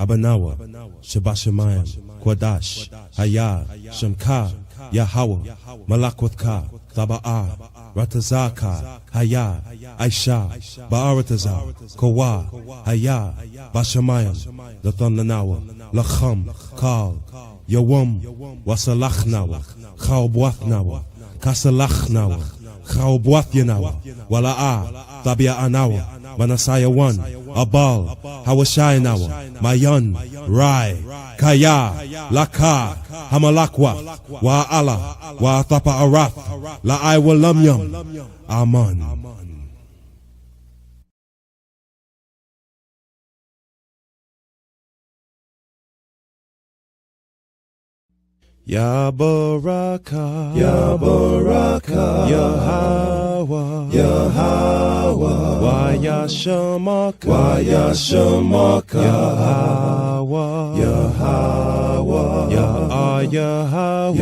Abanawa, Shabashamayim, Kwadash, Hayah, Shamka, Yahweh, Malakwatha, Taba'a, Ratazaka, Hayah, Aisha, Ba'aratazar, Kawa, Hayah, Bashamayim, Lathananawa, Lacham, Kal, Yawam, Wasalachnawa, Chaubwathnawa, Kasalachnawa, Chaubwathyanawa, Wala'a, Tabia Anawa, Manasaya 1, Abal, Hawashayanawa, Mayan, Rai, Kaya, Laka, Hamalakwa, Wa'ala, Wa'atapa Arath, La'ai Walamyam, Aman. Ya Baraka, Ya Baraka, Yahweh, Yahweh, Waya Shamaka, Waya Shamaka, Yahweh, Yahweh, Ya Yahweh,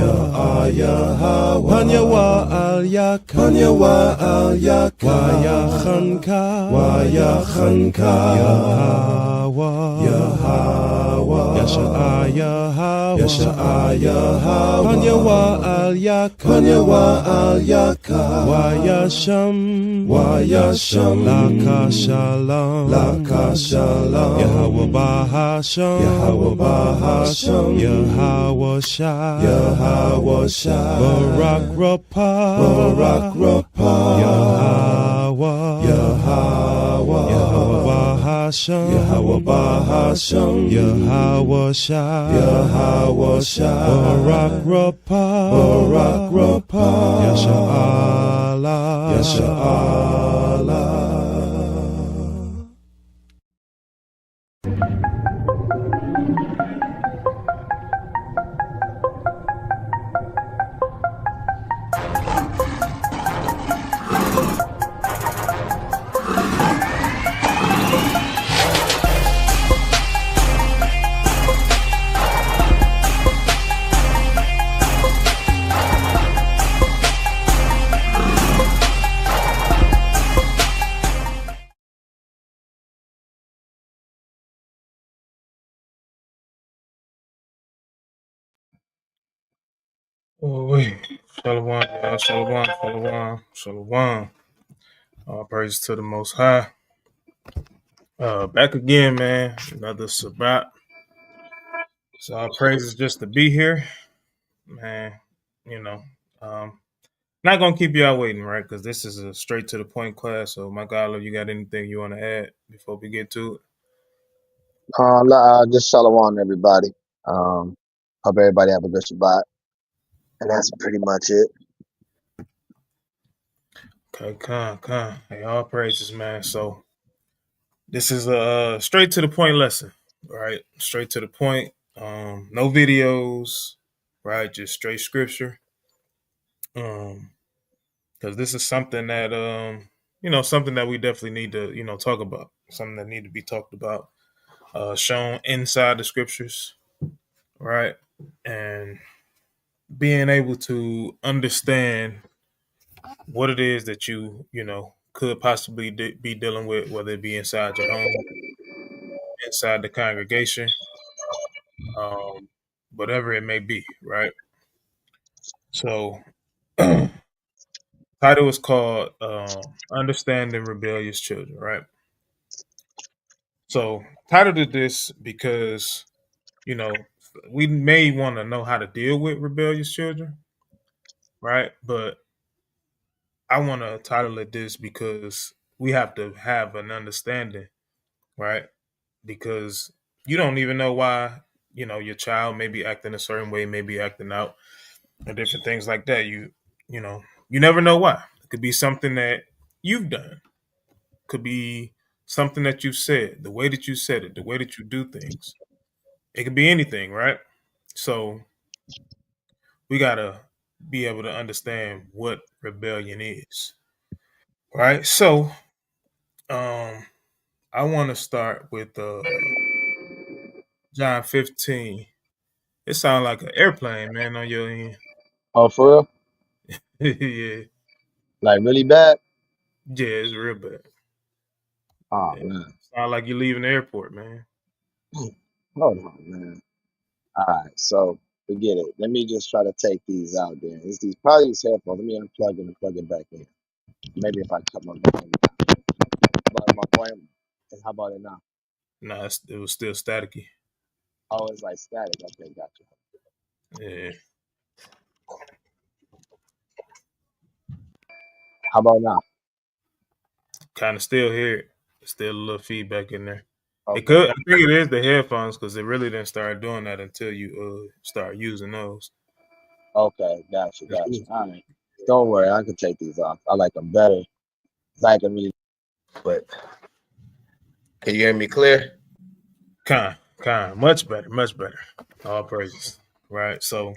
Panyawa Al Yak, Panyawa Al Yak, Waya Khanka, Waya Khanka, Yahweh, Yahweh, Yasha'a Yahweh, Yasha'a Yahweh, Panyawa Al Yak, Panyawa Al Yak, Wayasham, Wayasham, Laka Shalom, Laka Shalom, Yahweh Bahasham, Yahweh Bahasham, Yahweh Shah, Yahweh Shah, Barak Rapah, Barak Rapah, Yahweh, Yahweh, Yahweh Bahasham, Yahweh Bahasham, Yahweh Shah, Yahweh Shah, Barak Rapah, Barak Rapah, Yasha Allah, Yasha Allah. Shalom, y'all. Shalom, shalom, shalom. All praise to the Most High. Back again, man. Another Sabbath. So our praises just to be here, man. You know, not gonna keep y'all waiting, right? Because this is a straight to the point class. So, my God, you got anything you want to add before we get to it? Just shalom, everybody. Hope everybody have a good Shabbat. And that's pretty much it. Okay, come. Hey, all praises, man. So, this is a straight to the point lesson, right? Straight to the point. No videos, right? Just straight scripture. Because this is something that something that we definitely need to talk about. Something that need to be talked about, shown inside the scriptures, right? And being able to understand what it is that you could possibly be dealing with, whether it be inside your home, inside the congregation, whatever it may be, right? So, title is called "Understanding Rebellious Children," right? So, titled this because we may want to know how to deal with rebellious children, right? But I want to title it this because we have to have an understanding, right? Because you don't even know why your child may be acting a certain way, may be acting out, and different things like that. You never know why. It could be something that you've done. Could be something that you've said, the way that you said it, the way that you do things. It could be anything, right? So we gotta be able to understand what rebellion is, right? So, I want to start with John 15. It sounds like an airplane, man, on your end. Oh, for real? Yeah, Like really bad? yeah, it's real bad. Oh Yeah. man. Sound like you're leaving the airport, man. Hold on, man. All right, so forget it. Let me just try to take these out there. It's these probably these headphones. Let me unplug it and plug it back in. Maybe if I cut my volume down. About my volume. And how about it now? No, it was still staticky. Oh, it's like static. Okay, gotcha. Yeah, How about now? kind of still hear it. Still a little feedback in there. It Okay. could. I think it is the headphones because it really didn't start doing that until you start using those. Okay, gotcha, That's gotcha. cool. All right. Don't worry, I can take these off. I like them better. I can really. But can you hear me clear? Much better, much better. All praises. Right. So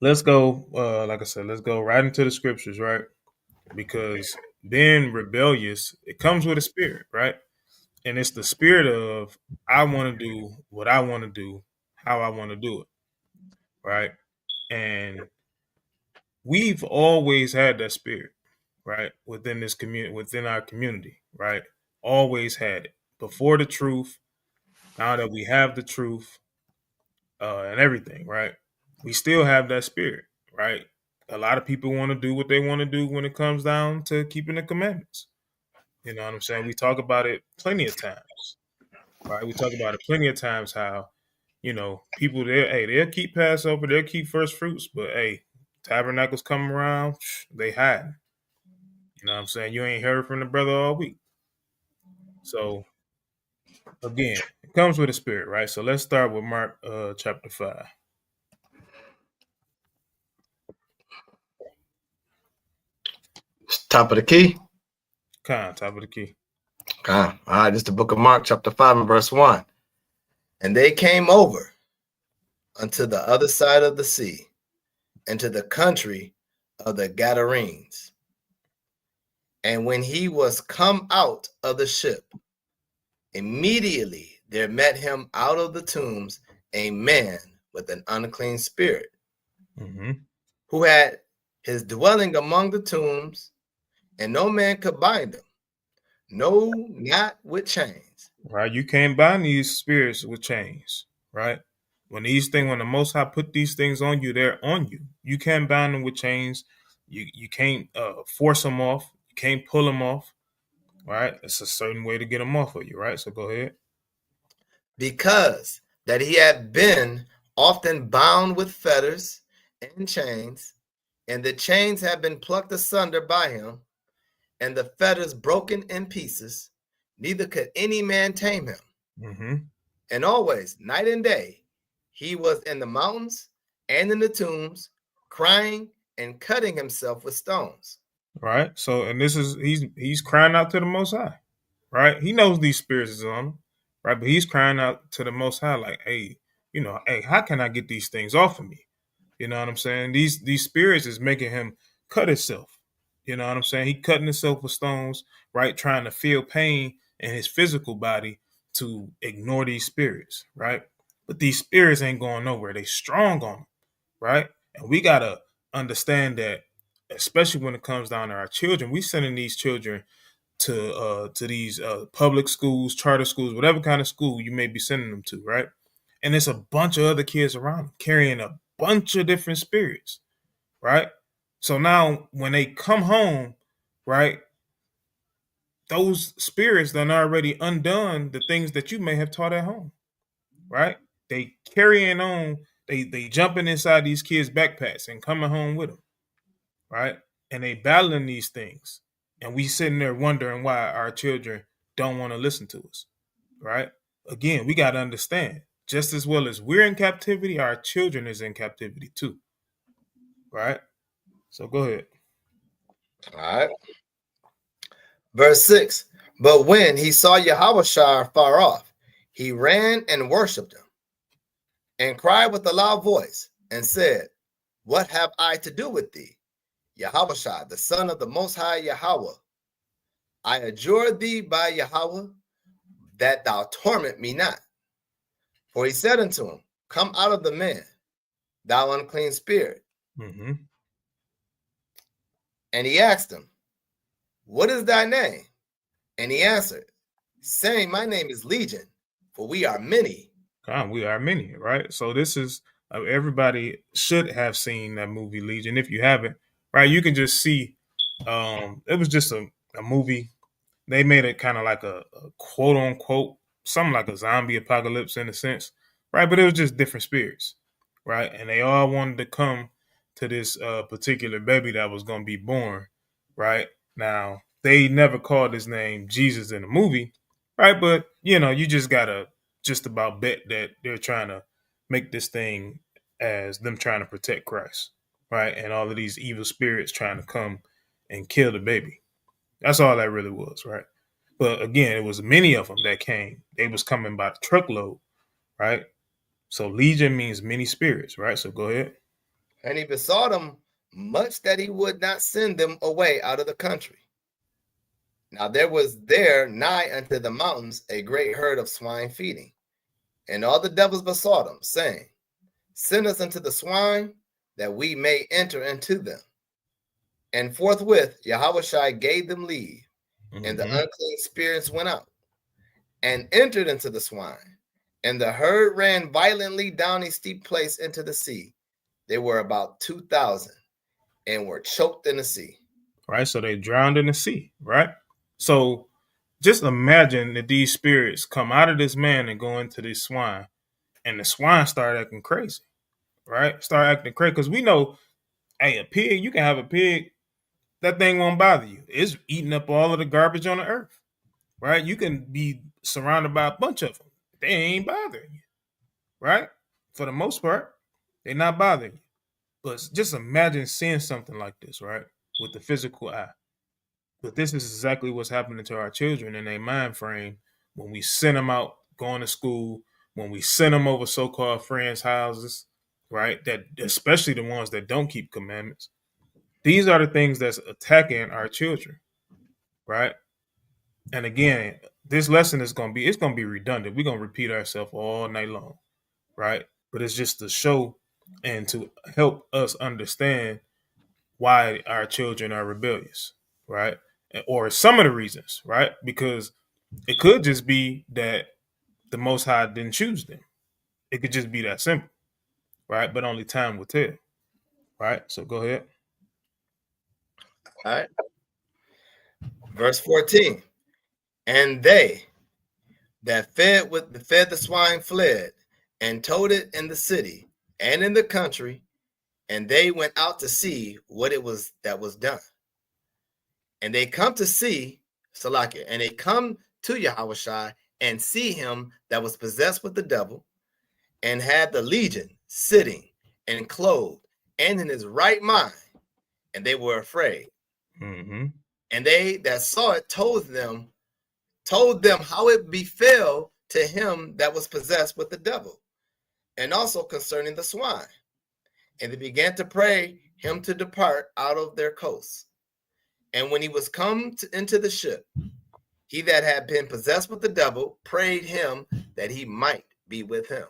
let's go. Like I said, let's go right into the scriptures, right? Because being rebellious, it comes with a spirit, right? And it's the spirit of I want to do what I want to do, how I want to do it, right? And we've always had that spirit, right? Within this community, within our community, right? Always had it before the truth. Now that we have the truth and everything, right? We still have that spirit, right? A lot of people want to do what they want to do when it comes down to keeping the commandments. You know what I'm saying? We talk about it plenty of times, right? We talk about it plenty of times how, people there, hey, they'll keep Passover, they'll keep first fruits, but hey, tabernacles come around, they hide. You know what I'm saying? You ain't heard from the brother all week. So again, it comes with a spirit, right? So let's start with Mark chapter 5. Top of the key. Top of the key. All right, this is the book of Mark, chapter 5 and verse 1. And they came over unto the other side of the sea, into the country of the Gadarenes. And when he was come out of the ship, immediately there met him out of the tombs a man with an unclean spirit, who had his dwelling among the tombs, and no man could bind him, no, not with chains. Right? You can't bind these spirits with chains, right? When the Most High put these things on you, they're on you. You can't bind them with chains. You can't force them off. You can't pull them off, right? It's a certain way to get them off of you, right? So go ahead. Because that he had been often bound with fetters and chains, and the chains had been plucked asunder by him, and the fetters broken in pieces, neither could any man tame him. And always, night and day, he was in the mountains and in the tombs, crying and cutting himself with stones. Right. So, and this is he's crying out to the Most High, right? He knows these spirits is on him, right? But he's crying out to the Most High, like, hey, hey, how can I get these things off of me? You know what I'm saying? These spirits is making him cut himself. You know what I'm saying? He cutting himself with stones, right? Trying to feel pain in his physical body to ignore these spirits, right? But these spirits ain't going nowhere. They strong on him, right? And we gotta understand that, especially when it comes down to our children, we sending these children to these public schools, charter schools, whatever kind of school you may be sending them to, right? And there's a bunch of other kids around them carrying a bunch of different spirits, right? So now when they come home, right, those spirits done already undone the things that you may have taught at home, right? They carrying on, they jumping inside these kids' backpacks and coming home with them, right? And they battling these things. And we sitting there wondering why our children don't want to listen to us, right? Again, we got to understand, just as well as we're in captivity, our children is in captivity too, right? So go ahead. All right. Verse 6. But when he saw Yahushua far off, he ran and worshipped him, and cried with a loud voice, and said, What have I to do with thee, Yahushua, the Son of the Most High Yahweh? I adjure thee by Yahweh that thou torment me not. For he said unto him, Come out of the man, thou unclean spirit. And he asked him, What is thy name? And he answered, saying, My name is Legion, for we are many. We are Armenian, right? So this is everybody should have seen that movie Legion. If you haven't, right, you can just see. It was just a movie. They made it kind of like a quote unquote something like a zombie apocalypse in a sense, right? But it was just different spirits, right? And they all wanted to come to this particular baby that was going to be born, right? Now they never called his name Jesus in the movie, right? But you just gotta just about bet that they're trying to make this thing as them trying to protect Christ, right? And all of these evil spirits trying to come and kill the baby. That's all that really was, right? But again, it was many of them that came. They was coming by the truckload, right? So legion means many spirits, right? So go ahead. And he besought him much that he would not send them away out of the country. Now there was there nigh unto the mountains a great herd of swine feeding. And all the devils besought him, saying, Send us unto the swine, that we may enter into them. And forthwith Yahushua gave them leave, and the unclean spirits went out, and entered into the swine. And the herd ran violently down a steep place into the sea. They were about 2,000, and were choked in the sea. Right, so they drowned in the sea, right? So just imagine that these spirits come out of this man and go into this swine, and the swine start acting crazy, right? Start acting crazy because we know, hey, a pig, you can have a pig, that thing won't bother you. It's eating up all of the garbage on the earth, right? You can be surrounded by a bunch of them. They ain't bothering you, right? For the most part, they're not bothering you. But just imagine seeing something like this, right? With the physical eye. But this is exactly what's happening to our children in their mind frame when we send them out going to school, when we send them over so-called friends' houses, right? That especially the ones that don't keep commandments. These are the things that's attacking our children, right? And again, this lesson is going to be redundant. We're going to repeat ourselves all night long, right? But it's just to show and to help us understand why our children are rebellious, right? Or some of the reasons, right? Because it could just be that the Most High didn't choose them. It could just be that simple, right? But only time will tell, right? So go ahead. All right. Verse 14. And they that fed the swine fled, and told it in the city and in the country, and they went out to see what it was that was done. And they come to see Salakia, and they come to Yahushua and see him that was possessed with the devil, and had the legion sitting and clothed and in his right mind, and they were afraid. Mm-hmm. And they that saw it told them how it befell to him that was possessed with the devil, and also concerning the swine. And they began to pray him to depart out of their coasts. And when he was come into the ship, he that had been possessed with the devil prayed him that he might be with him.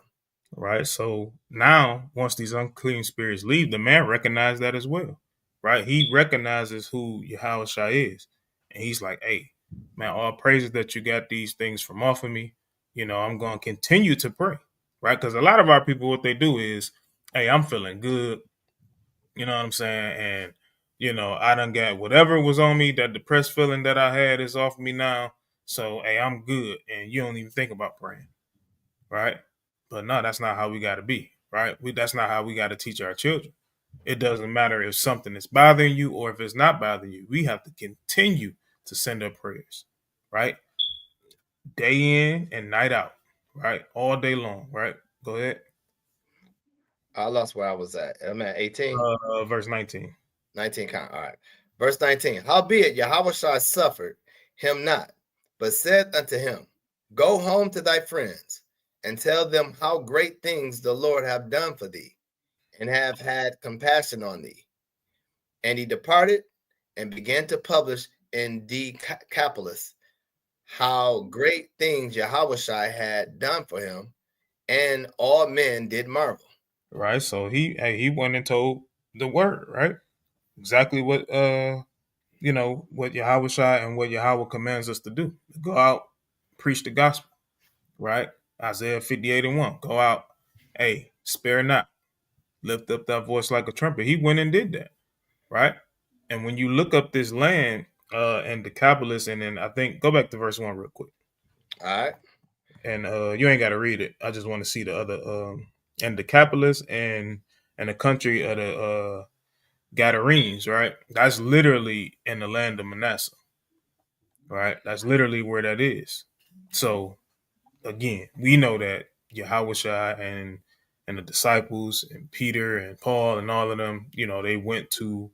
Right. So now, once these unclean spirits leave, the man recognized that as well. Right. He recognizes who Yahushua is. And he's like, hey, man, all praises that you got these things from off of me. I'm going to continue to pray. Right. Because a lot of our people, what they do is, hey, I'm feeling good. You know what I'm saying? And, I done got whatever was on me, that depressed feeling that I had is off me now. So, hey, I'm good. And you don't even think about praying. Right. But no, that's not how we got to be, right? That's not how we got to teach our children. It doesn't matter if something is bothering you or if it's not bothering you. We have to continue to send up prayers, right? Day in and night out, right? All day long, right? Go ahead. I lost where I was at. I'm at 18. Verse 19. 19 count. All right. Verse 19. Howbeit Yahushua suffered him not, but said unto him, Go home to thy friends, and tell them how great things the Lord have done for thee, and have had compassion on thee. And he departed and began to publish in Decapolis how great things Yahushua had done for him, and all men did marvel. Right. So he went and told the word, right? Exactly what what Yahushua and what Yahweh commands us to do. Go out, preach the gospel, right? Isaiah 58:1. Go out, hey, spare not, lift up that voice like a trumpet. He went and did that, right? And when you look up this land and Decapolis, and then I think go back to verse 1 real quick. All right. And you ain't got to read it. I just want to see the other and Decapolis and the country of the Gadarenes, right? That's literally in the land of Manasseh, right? That's literally where that is. So again, we know that Yahushua and the disciples and Peter and Paul and all of them, they went to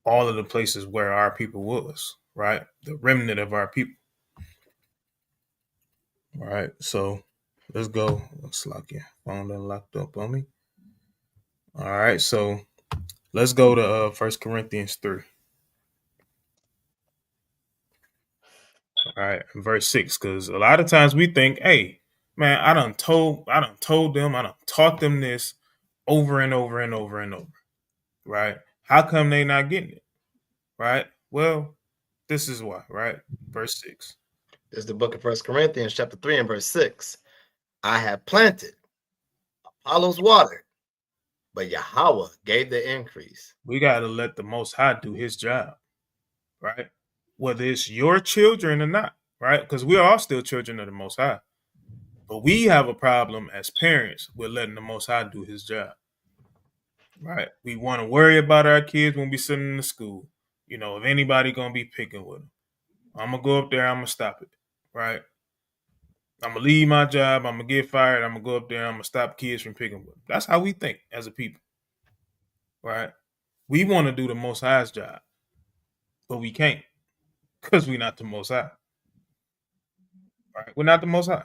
all of the places where our people was, right? The remnant of our people. All right. So let's go. Looks like your phone done locked up on me. All right. So let's go to 1 Corinthians 3. All right, verse 6, because a lot of times we think, hey, man, I done told them, I done taught them this over and over and over and over, right? How come they not getting it, right? Well, this is why, right? Verse 6. This is the book of 1 Corinthians chapter 3 and verse 6. I have planted, Apollos watered, but Yahweh gave the increase. We got to let the Most High do his job, right? Whether it's your children or not, right? Because we're all still children of the Most High. But we have a problem as parents with letting the Most High do his job. Right. We want to worry about our kids when we send them to school. If anybody going to be picking with them. I'm going to go up there. I'm going to stop it. Right. I'm going to leave my job. I'm going to get fired. I'm going to go up there. I'm going to stop kids from picking with them. That's how we think as a people. Right. We want to do the Most High's job. But we can't. Because we're not the Most High. Right. We're not the Most High.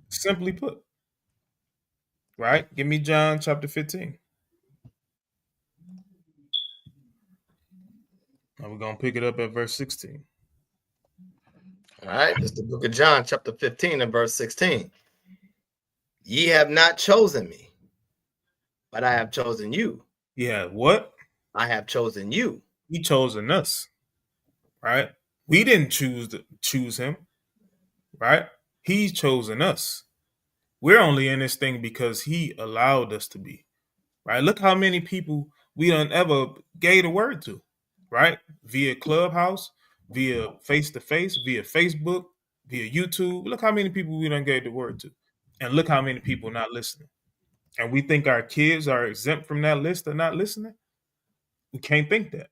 Simply put. Right. Give me John chapter 15. Now we're going to pick it up at verse 16. All right. This is the book of John chapter 15 and verse 16. Ye have not chosen me, but I have chosen you. Yeah. What? I have chosen you. He chosen us. Right? We didn't choose him. Right? He's chosen us. We're only in this thing because he allowed us to be. Right? Look how many people we done ever gave the word to. Right? Via Clubhouse, via face-to-face, via Facebook, via YouTube. Look how many people we done gave the word to. And look how many people not listening. And we think our kids are exempt from that list of not listening. We can't think that.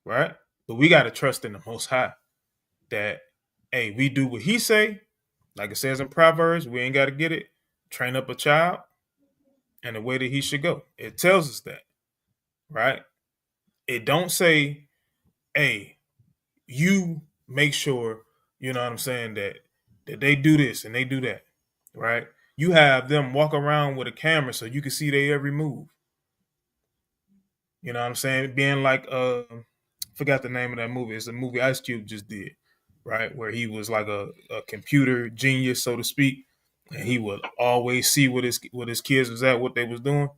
Right? But we got to trust in the Most High that, hey, we do what he say. Like it says in Proverbs, we ain't got to get it. Train up a child and the way that he should go. It tells us that, right? It don't say, hey, you make sure, you know what I'm saying, that they do this and they do that, right? You have them walk around with a camera so you can see their every move. You know what I'm saying? Being like, forgot the name of that movie. It's a movie Ice Cube just did, right? Where he was like a computer genius, so to speak. And he would always see what his kids was at, what they was doing.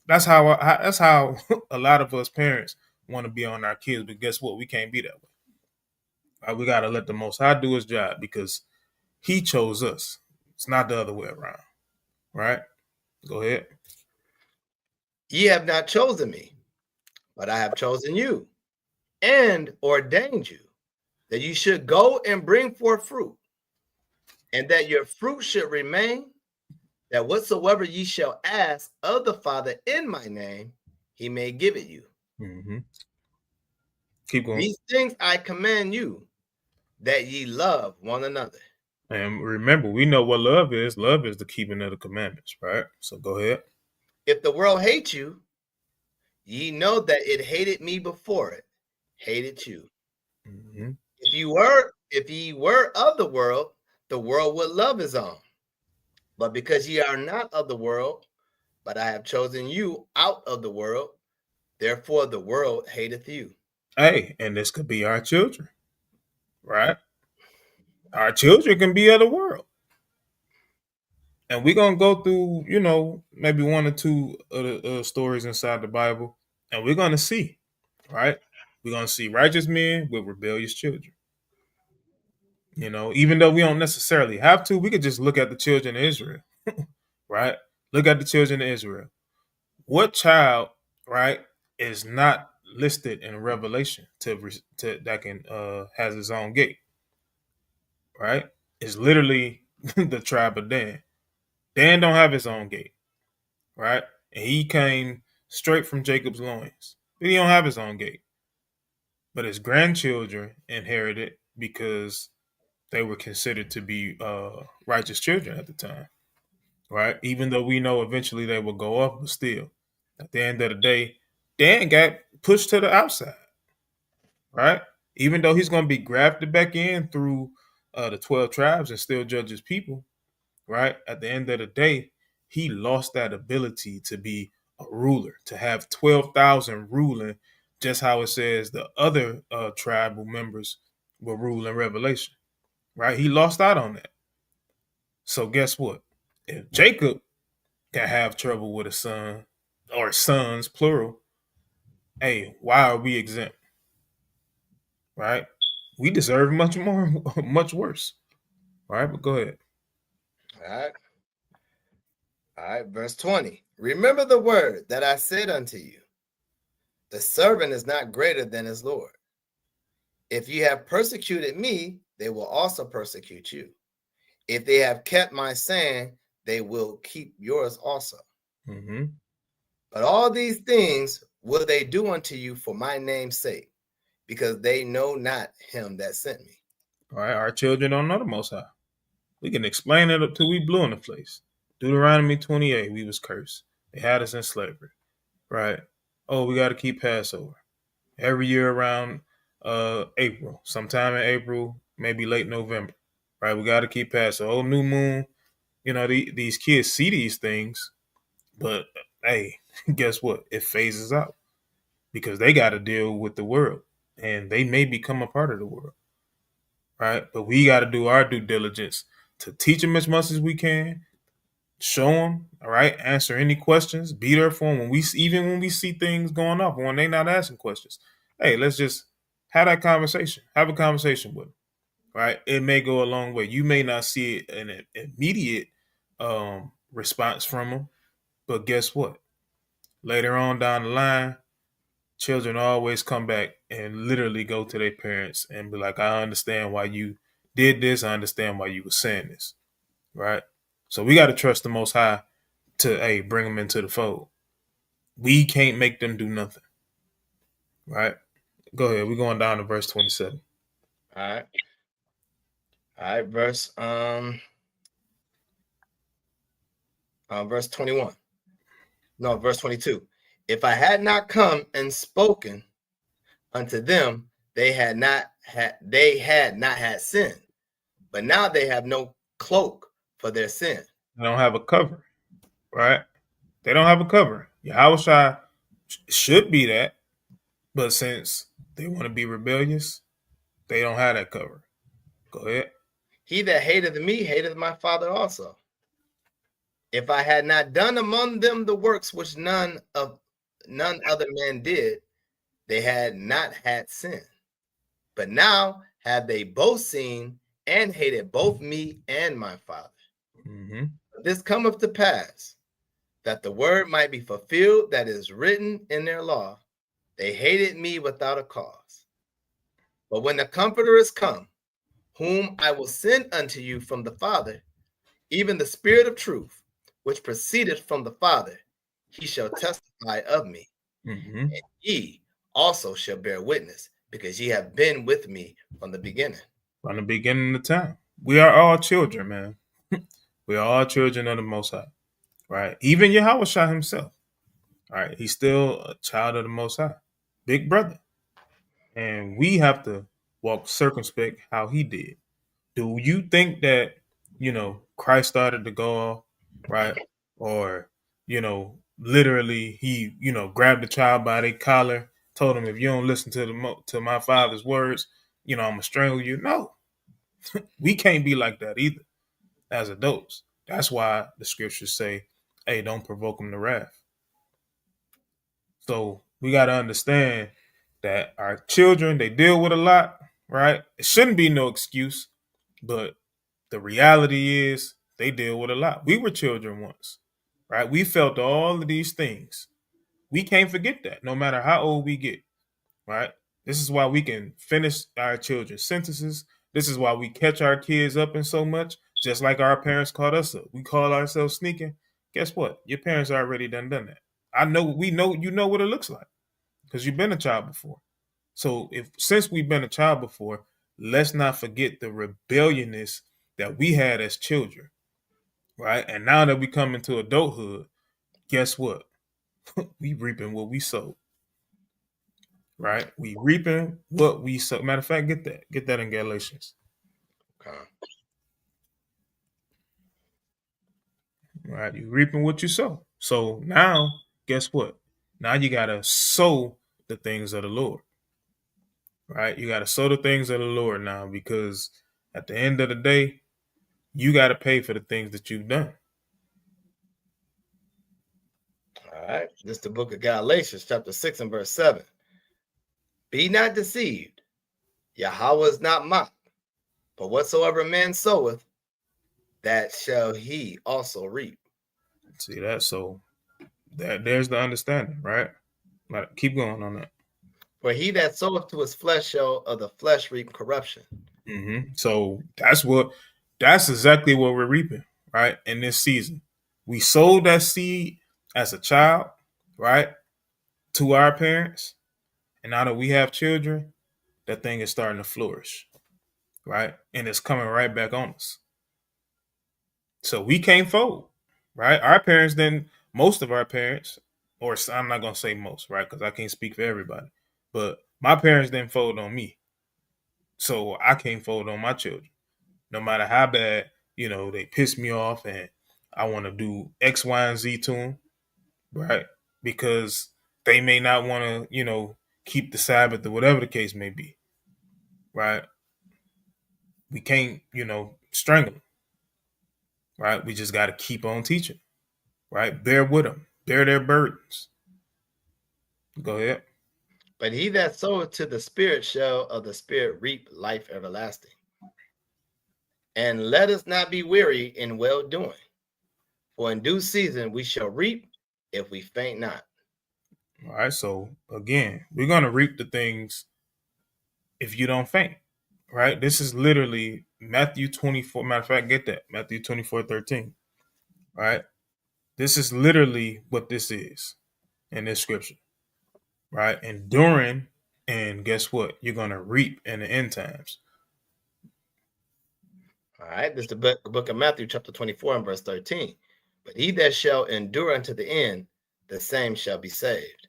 That's how a lot of us parents want to be on our kids, but guess what? We can't be that way. Right? We got to let the Most High do his job because he chose us. It's not the other way around, right? Go ahead. Ye have not chosen me, but I have chosen you and ordained you that you should go and bring forth fruit, and that your fruit should remain, that whatsoever ye shall ask of the Father in my name, he may give it you. Mm-hmm. Keep going. These things I command you, that ye love one another. And remember, we know what love is. Love is the keeping of the commandments, right? So go ahead. If the world hates you, ye know that it hated me before it hated you. Mm-hmm. If ye were of the world would love his own. But because ye are not of the world, but I have chosen you out of the world, therefore the world hateth you. Hey, and this could be our children, right? Our children can be of the world. And we're going to go through, maybe one or two of the stories inside the Bible, and we're going to see, right? We're going to see righteous men with rebellious children, You know, even though we don't necessarily have to, we could just look at the children of Israel, right? Look at the children of Israel. What child, right, is not listed in Revelation to that can has his own gate, right? It's literally the tribe of Dan. Dan don't have his own gate, right? And he came straight from Jacob's loins, but he don't have his own gate. But his grandchildren inherited because they were considered to be righteous children at the time, right? Even though we know eventually they will go off, but still, at the end of the day, Dan got pushed to the outside, right? Even though he's going to be grafted back in through the 12 tribes and still judge his people, right? At the end of the day, he lost that ability to be a ruler, to have 12,000 ruling, just how it says the other tribal members will rule in Revelation, right? He lost out on that. So guess what? If Jacob can have trouble with a son or sons, plural, hey, why are we exempt? Right? We deserve much more, much worse. All right, but go ahead. All right. All right, verse 20. Remember the word that I said unto you. The servant is not greater than his Lord. If you have persecuted me, they will also persecute you. If they have kept my saying, they will keep yours also. Mm-hmm. But all these things will they do unto you for my name's sake, because they know not him that sent me. All right, our children don't know the Most High. We can explain it up till we blue in the face. Deuteronomy 28, we was cursed. They had us in slavery, right? Oh, we got to keep Passover every year around April, sometime in April, maybe late November, right? We got to keep Passover. Oh, new moon. You know, these kids see these things, but hey, guess what? It phases out because they got to deal with the world, and they may become a part of the world, right? But we got to do our due diligence to teach them as much as we can, show them, all right, answer any questions, be there for them when we see things going off, when they not asking questions. Hey, let's just have that conversation. Have a conversation with them, right? It may go a long way. You may not see an immediate response from them, but guess what? Later on down the line, children always come back and literally go to their parents and be like, I understand why you did this. I understand why you were saying this, right? So we got to trust the Most High to bring them into the fold. We can't make them do nothing, right? Go ahead. We're going down to verse 27. All right. All right, verse 21. No, verse 22. If I had not come and spoken unto them, they had not had sin, but now they have no cloak for their sin. They don't have a cover, right? They don't have a cover. Yahushua should be that, but since they want to be rebellious, they don't have that cover. Go ahead. He that hateth me hateth my Father also. If I had not done among them the works which none other man did, they had not had sin. But now have they both seen and hated both me and my Father. Mm-hmm. But this cometh to pass, that the word might be fulfilled that is written in their law, they hated me without a cause. But when the Comforter is come, whom I will send unto you from the Father, even the Spirit of truth, which proceedeth from the Father, he shall testify of me. Mm-hmm. And ye also shall bear witness, because ye have been with me from the beginning. From the beginning of time. We are all children, man. We are all children of the Most High, right? Even Yahushua himself, right? He's still a child of the Most High, big brother. And we have to walk circumspect how he did. Do you think that, Christ started to go off, right? Or, literally he, grabbed the child by the collar, told him, if you don't listen to my father's words, I'm going to strangle you. No, we can't be like that either as adults. That's why the scriptures say, hey, don't provoke them to wrath. So we got to understand that our children, they deal with a lot, right? It shouldn't be no excuse, But the reality is they deal with a lot. We were children once, right? We felt all of these things. We can't forget that no matter how old we get, right? This is why we can finish our children's sentences. This is why we catch our kids up in so much, just like our parents caught us up. We call ourselves sneaking. Guess what? Your parents already done that. I know, we know, you know what it looks like because you've been a child before. So since we've been a child before, let's not forget the rebelliousness that we had as children, right? And now that we come into adulthood, guess what? We reaping what we sowed, right? We reaping what we sowed. Matter of fact, get that in Galatians, Okay. right? You reaping what you sow. So now, guess what? Now you gotta sow the things of the Lord, right? You gotta sow the things of the Lord now, because at the end of the day, you gotta pay for the things that you've done. All right. This is the book of Galatians, chapter 6 and verse 7. Be not deceived. Yahweh is not mocked. For whatsoever man soweth, that shall he also reap. See that? So there's the understanding, right? Like, keep going on that. For he that soweth to his flesh shall of the flesh reap corruption. So that's exactly what we're reaping, right? In this season, we sowed that seed as a child, right, to our parents, and now that we have children, that thing is starting to flourish, right, and it's coming right back on us. So we can't fold, right? Our parents didn't. Most of our parents, or I'm not gonna say most, right, because I can't speak for everybody, but my parents didn't fold on me, so I can't fold on my children. No matter how bad, they piss me off and I want to do X, Y, and Z to them, right? Because they may not want to, keep the Sabbath or whatever the case may be, right? We can't, strangle them, right? We just got to keep on teaching, right? Bear with them, bear their burdens. Go ahead. But he that soweth to the Spirit shall of the Spirit reap life everlasting. And let us not be weary in well doing, for in due season we shall reap if we faint not. All right. So again, we're going to reap the things if you don't faint, right? This is literally Matthew 24. Matter of fact, get that. Matthew 24:13, right? This is literally what this is in this scripture, right? Enduring, and guess what? You're going to reap in the end times. All right. This is the book of Matthew, chapter 24 and verse 13. But he that shall endure unto the end, the same shall be saved.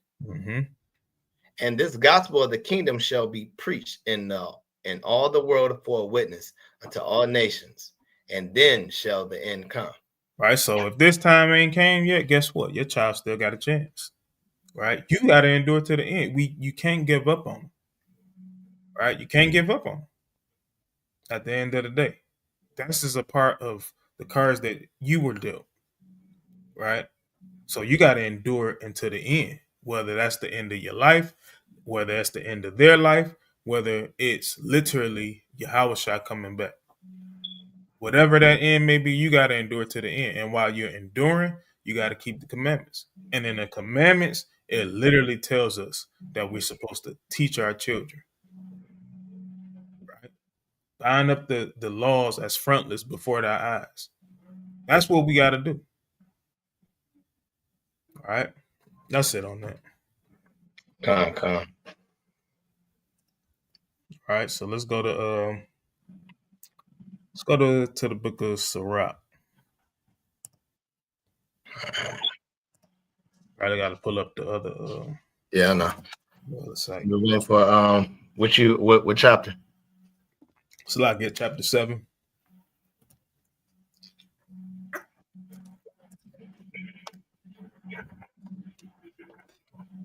And this gospel of the kingdom shall be preached in all the world for a witness unto all nations, and then shall the end come. Right. So if this time ain't came yet, guess what? Your child still got a chance. Right. You got to endure to the end. You can't give up on them. Right. You can't give up on them. At the end of the day, this is a part of the cards that you were dealt. Right. So you got to endure until the end, whether that's the end of your life, whether that's the end of their life, whether it's literally Yahweh coming back. Whatever that end may be, you got to endure to the end. And while you're enduring, you got to keep the commandments. And in the commandments, it literally tells us that we're supposed to teach our children. Right? Line up the laws as frontlets before their eyes. That's what we got to do. All right? That's it on that. Come. All right, so let's go to the book of Sirach. Right, I got to pull up the other. Yeah, I know. The other site. We're going for what chapter? So I get chapter 7.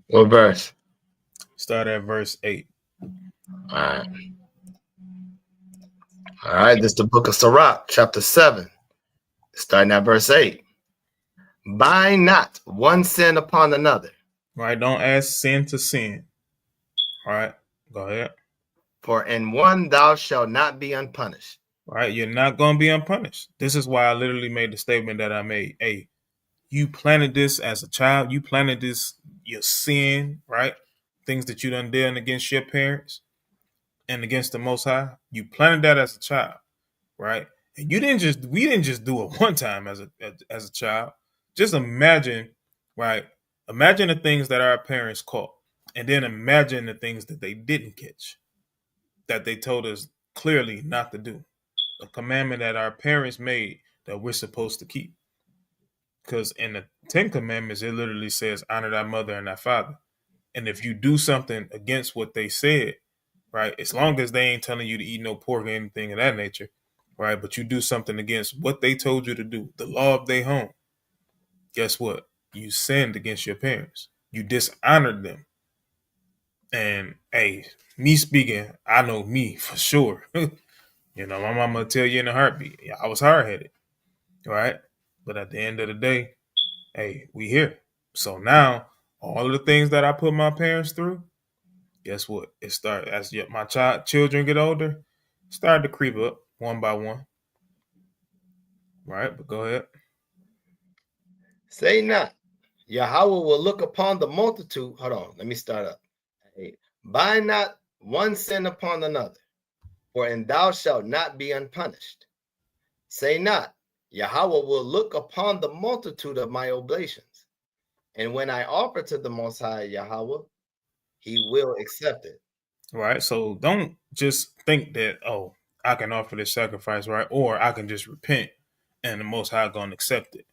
What verse? Start at verse 8. All right. This is the book of Sirach, chapter 7, starting at verse 8. Bind not one sin upon another. Right, don't add sin to sin. All right, go ahead. For in one thou shalt not be unpunished. right? You're not going to be unpunished. This is why I literally made the statement that I made. Hey, you planted this as a child. You planted this, your sin, right? Things that you done done against your parents and against the Most High. You planted that as a child, right? And we didn't just do it one time as a child. Just imagine, right? Imagine the things that our parents caught, and then imagine the things that they didn't catch, that they told us clearly not to do. A commandment that our parents made that we're supposed to keep. Because in the Ten Commandments, it literally says, honor thy mother and thy father. And if you do something against what they said, right, as long as they ain't telling you to eat no pork or anything of that nature, right, but you do something against what they told you to do, the law of their home, guess what? You sinned against your parents. You dishonored them. And hey, me speaking, I know me for sure. You know, my mama will tell you in a heartbeat. Yeah, I was hard headed, right? But at the end of the day, hey, we here. So now, all of the things that I put my parents through, guess what? It started as my children get older, started to creep up one by one. Right? But go ahead. Say not, Yahweh will look upon the multitude. Hold on, let me start up. Bind not one sin upon another, for and thou shalt not be unpunished. Say not, Yahweh will look upon the multitude of my oblations, and when I offer to the Most High Yahweh, he will accept it. Right? So don't just think that, oh, I can offer this sacrifice, right? Or I can just repent and the Most High going to accept it,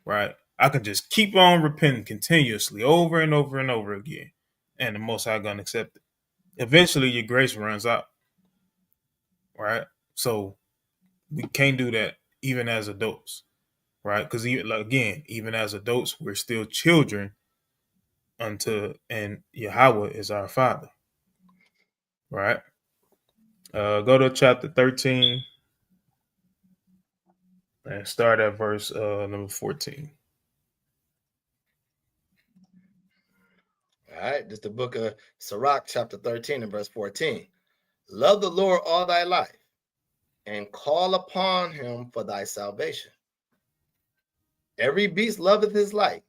right? I can just keep on repenting continuously over and over and over again, and the Most High going to accept it. Eventually, your grace runs out, right? So we can't do that even as adults, right? Because even as adults, we're still children and Yahweh is our Father, right? Go to chapter 13 and start at verse number 14. All right, this is the book of Sirach, chapter 13 and verse 14. Love the Lord all thy life, and call upon him for thy salvation. Every beast loveth his like,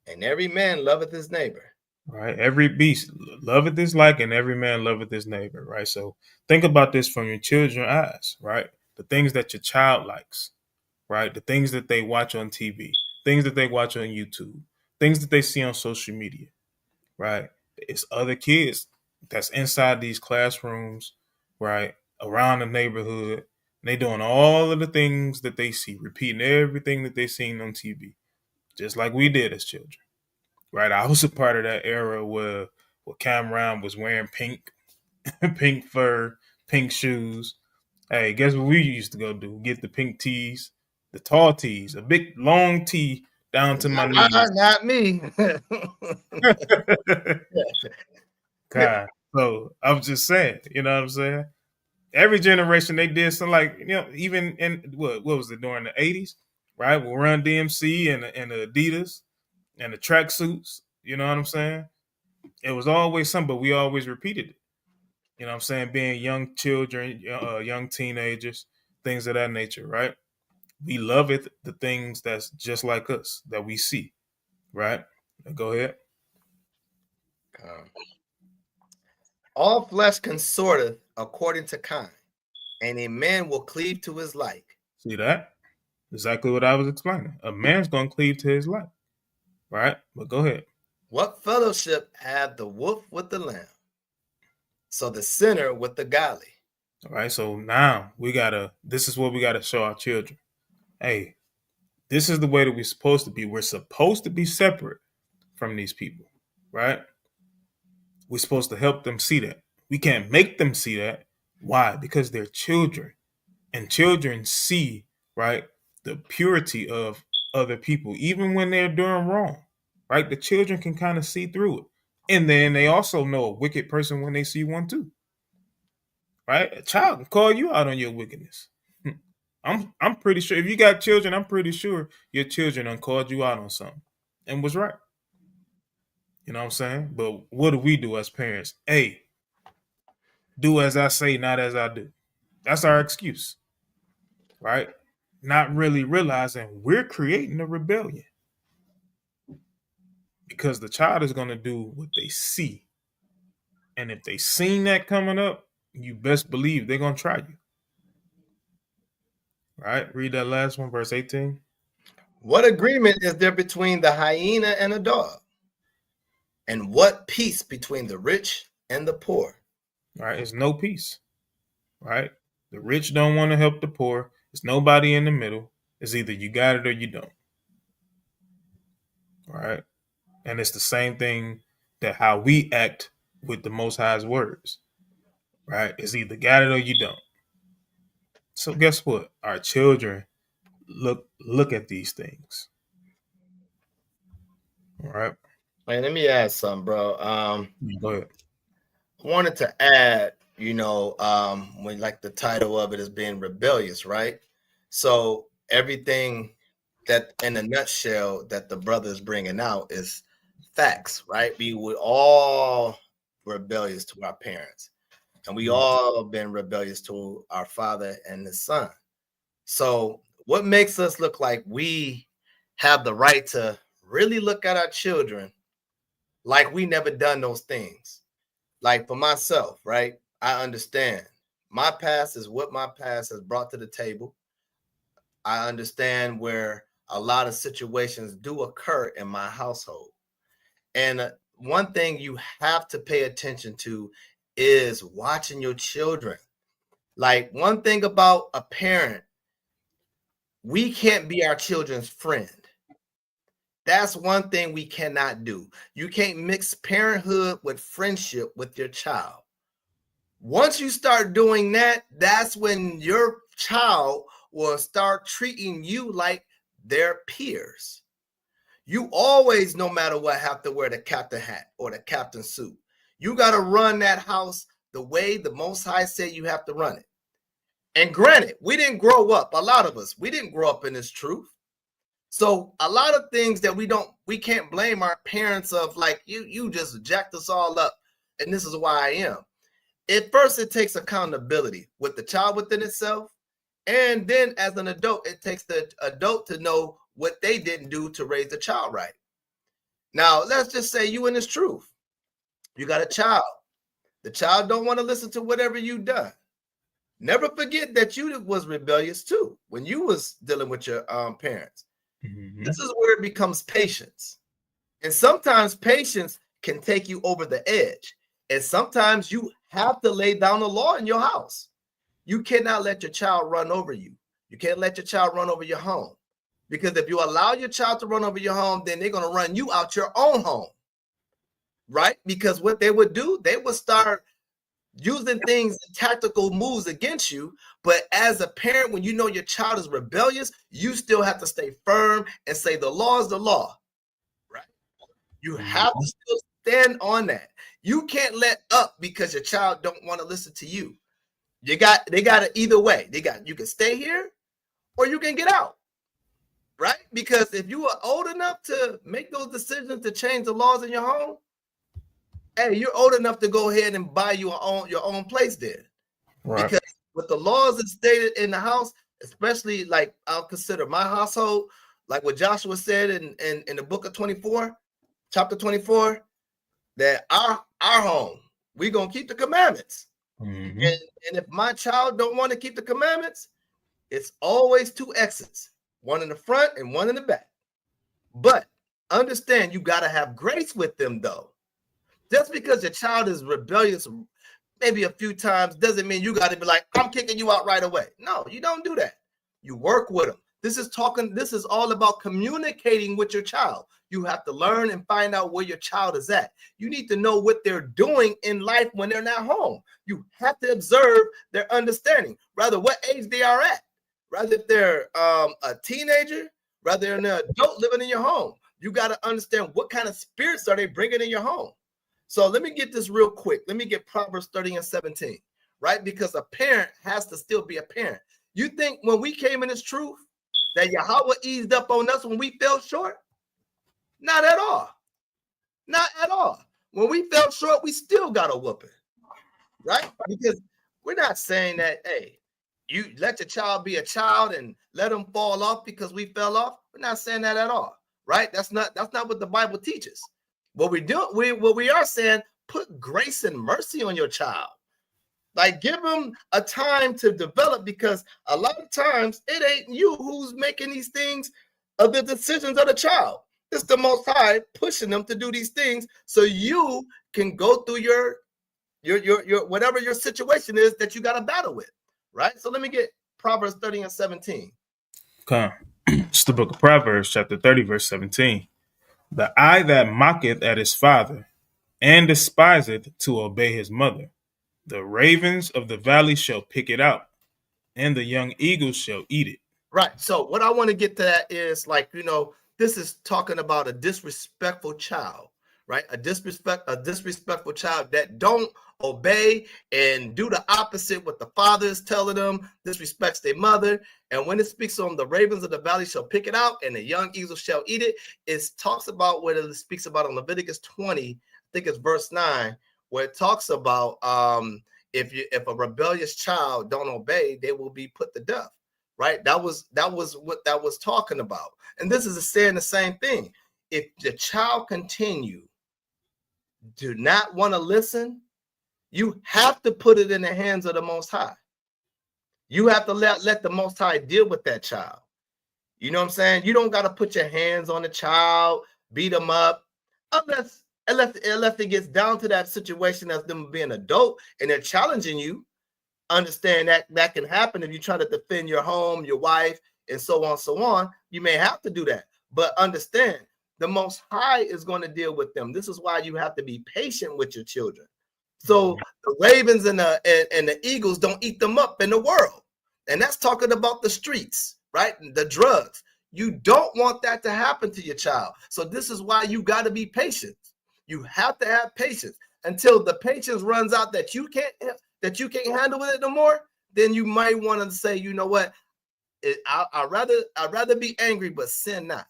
and every man loveth his neighbor. Right? Every beast loveth his like, and every man loveth his neighbor, right? So think about this from your children's eyes, right? The things that your child likes, right? The things that they watch on TV, things that they watch on YouTube, things that they see on social media, right? It's other kids that's inside these classrooms, right? Around the neighborhood. And they doing all of the things that they see, repeating everything that they seen on TV, just like we did as children, right? I was a part of that era where Cameron was wearing pink, pink fur, pink shoes. Hey, guess what we used to go do? Get the pink tees, the tall tees, a big long tee down to my knees. Not me. God. So I was just saying, you know what I'm saying? Every generation they did something like, even in what was it during the 80s, right? We'll run DMC and the Adidas and the track suits, you know what I'm saying? It was always something, but we always repeated it. You know what I'm saying? Being young children, young teenagers, things of that nature, right? We love it, the things that's just like us that we see, right? Go ahead. All flesh consorteth according to kind, and a man will cleave to his like. See that? Exactly what I was explaining. A man's going to cleave to his like, right? But go ahead. What fellowship have the wolf with the lamb? So the sinner with the godly. All right. So now this is what we got to show our children. Hey, this is the way that we're supposed to be. We're supposed to be separate from these people, right? We're supposed to help them see that. We can't make them see that. Why? Because they're children. And children see, right, the purity of other people, even when they're doing wrong, right? The children can kind of see through it. And then they also know a wicked person when they see one too, right? A child can call you out on your wickedness. I'm pretty sure if you got children, I'm pretty sure your children done called you out on something and was right. You know what I'm saying? But what do we do as parents? Hey, do as I say, not as I do. That's our excuse. right? Not really realizing we're creating a rebellion because the child is going to do what they see. And if they seen that coming up, you best believe they're going to try you. Right? Read that last one, verse 18. What agreement is there between the hyena and a dog? And what peace between the rich and the poor? Right? It's no peace. Right? The rich don't want to help the poor. There's nobody in the middle. It's either you got it or you don't. Right? And it's the same thing that how we act with the Most High's words. Right? It's either got it or you don't. So guess what? Our children look at these things. All right. Man, let me add something, bro. Go ahead. I wanted to add, when like the title of it is being rebellious, right? So everything that in a nutshell that the brother is bringing out is facts, right? We were all rebellious to our parents, and we all been rebellious to our father and his son. So what makes us look like we have the right to really look at our children like we never done those things? Like for myself, right? I understand my past is what my past has brought to the table. I understand where a lot of situations do occur in my household. And one thing you have to pay attention to is watching your children. Like one thing about a parent, we can't be our children's friend. That's one thing we cannot do. You can't mix parenthood with friendship with your child. Once you start doing that, that's when your child will start treating you like their peers. You always, no matter what, have to wear the captain hat or the captain suit. You got to run that house the way the Most High said you have to run it. And granted, we didn't grow up, a lot of us, we didn't grow up in this truth. So a lot of things that we can't blame our parents of, like, you just jacked us all up, and this is why I am. At first, it takes accountability with the child within itself. And then as an adult, it takes the adult to know what they didn't do to raise the child right. Now, let's just say you in this truth. You got a child. The child don't want to listen to whatever you done. Never forget that you was rebellious too when you was dealing with your parents. Mm-hmm. This is where it becomes patience. And sometimes patience can take you over the edge. And sometimes you have to lay down the law in your house. You cannot let your child run over you. You can't let your child run over your home. Because if you allow your child to run over your home, then they're going to run you out your own home. Right? Because what they would do, they would start using things, tactical moves against you. But as a parent, when you know your child is rebellious, you still have to stay firm and say the law is the law. Right? You have to still stand on that. You can't let up because your child don't want to listen to you. They got it either way. You can stay here or you can get out. Right? Because if you are old enough to make those decisions to change the laws in your home, hey, you're old enough to go ahead and buy your own place there. Right. Because with the laws that stated in the house, especially like I'll consider my household, like what Joshua said in the book of 24, chapter 24, that our home, we're going to keep the commandments. Mm-hmm. And if my child don't want to keep the commandments, it's always 2 exits, one in the front and one in the back. But understand, you got to have grace with them, though. Just because your child is rebellious maybe a few times doesn't mean you got to be like, I'm kicking you out right away. No, you don't do that. You work with them. This is all about communicating with your child. You have to learn and find out where your child is at. You need to know what they're doing in life when they're not home. You have to observe their understanding, rather what age they are at, rather if they're a teenager, rather they're an adult living in your home. You got to understand what kind of spirits are they bringing in your home. So let me get this real quick. Let me get Proverbs 30:17, right? Because a parent has to still be a parent. You think when we came in this truth that Yahweh eased up on us when we fell short? Not at all. Not at all. When we fell short, we still got a whooping, right? Because we're not saying that, hey, you let your child be a child and let them fall off because we fell off. We're not saying that at all, right? That's not what the Bible teaches. What we are saying, put grace and mercy on your child. Like, give them a time to develop, because a lot of times it ain't you who's making these things of the decisions of the child. It's the Most High pushing them to do these things so you can go through your whatever your situation is that you got to battle with, right? So let me get Proverbs 30 and 17. Come. It's the book of Proverbs, chapter 30, verse 17. The eye that mocketh at his father, and despiseth to obey his mother, the ravens of the valley shall pick it out, and the young eagles shall eat it. Right. So what I want to get to that is, like, this is talking about a disrespectful child, right? A disrespectful child that don't obey and do the opposite what the father is telling them, disrespects their mother. And when it speaks on the ravens of the valley shall pick it out, and the young eagles shall eat it, it talks about what it speaks about in Leviticus 20, I think it's verse 9, where it talks about if a rebellious child don't obey, they will be put to death. Right? That was what that was talking about. And this is saying the same thing. If the child continue do not want to listen, you have to put it in the hands of the Most High. You have to let the Most High deal with that child. You know what I'm saying? You don't got to put your hands on the child, beat them up, unless it gets down to that situation of them being adult and they're challenging you. Understand that can happen if you try to defend your home, your wife, and so on. You may have to do that, but understand the Most High is going to deal with them. This is why you have to be patient with your children. So the ravens and the eagles don't eat them up in the world, and that's talking about the streets, right? The drugs. You don't want that to happen to your child. So this is why you got to be patient. You have to have patience until the patience runs out that you can't handle it no more. Then you might want to say, you know what? I'd rather be angry, but sin not.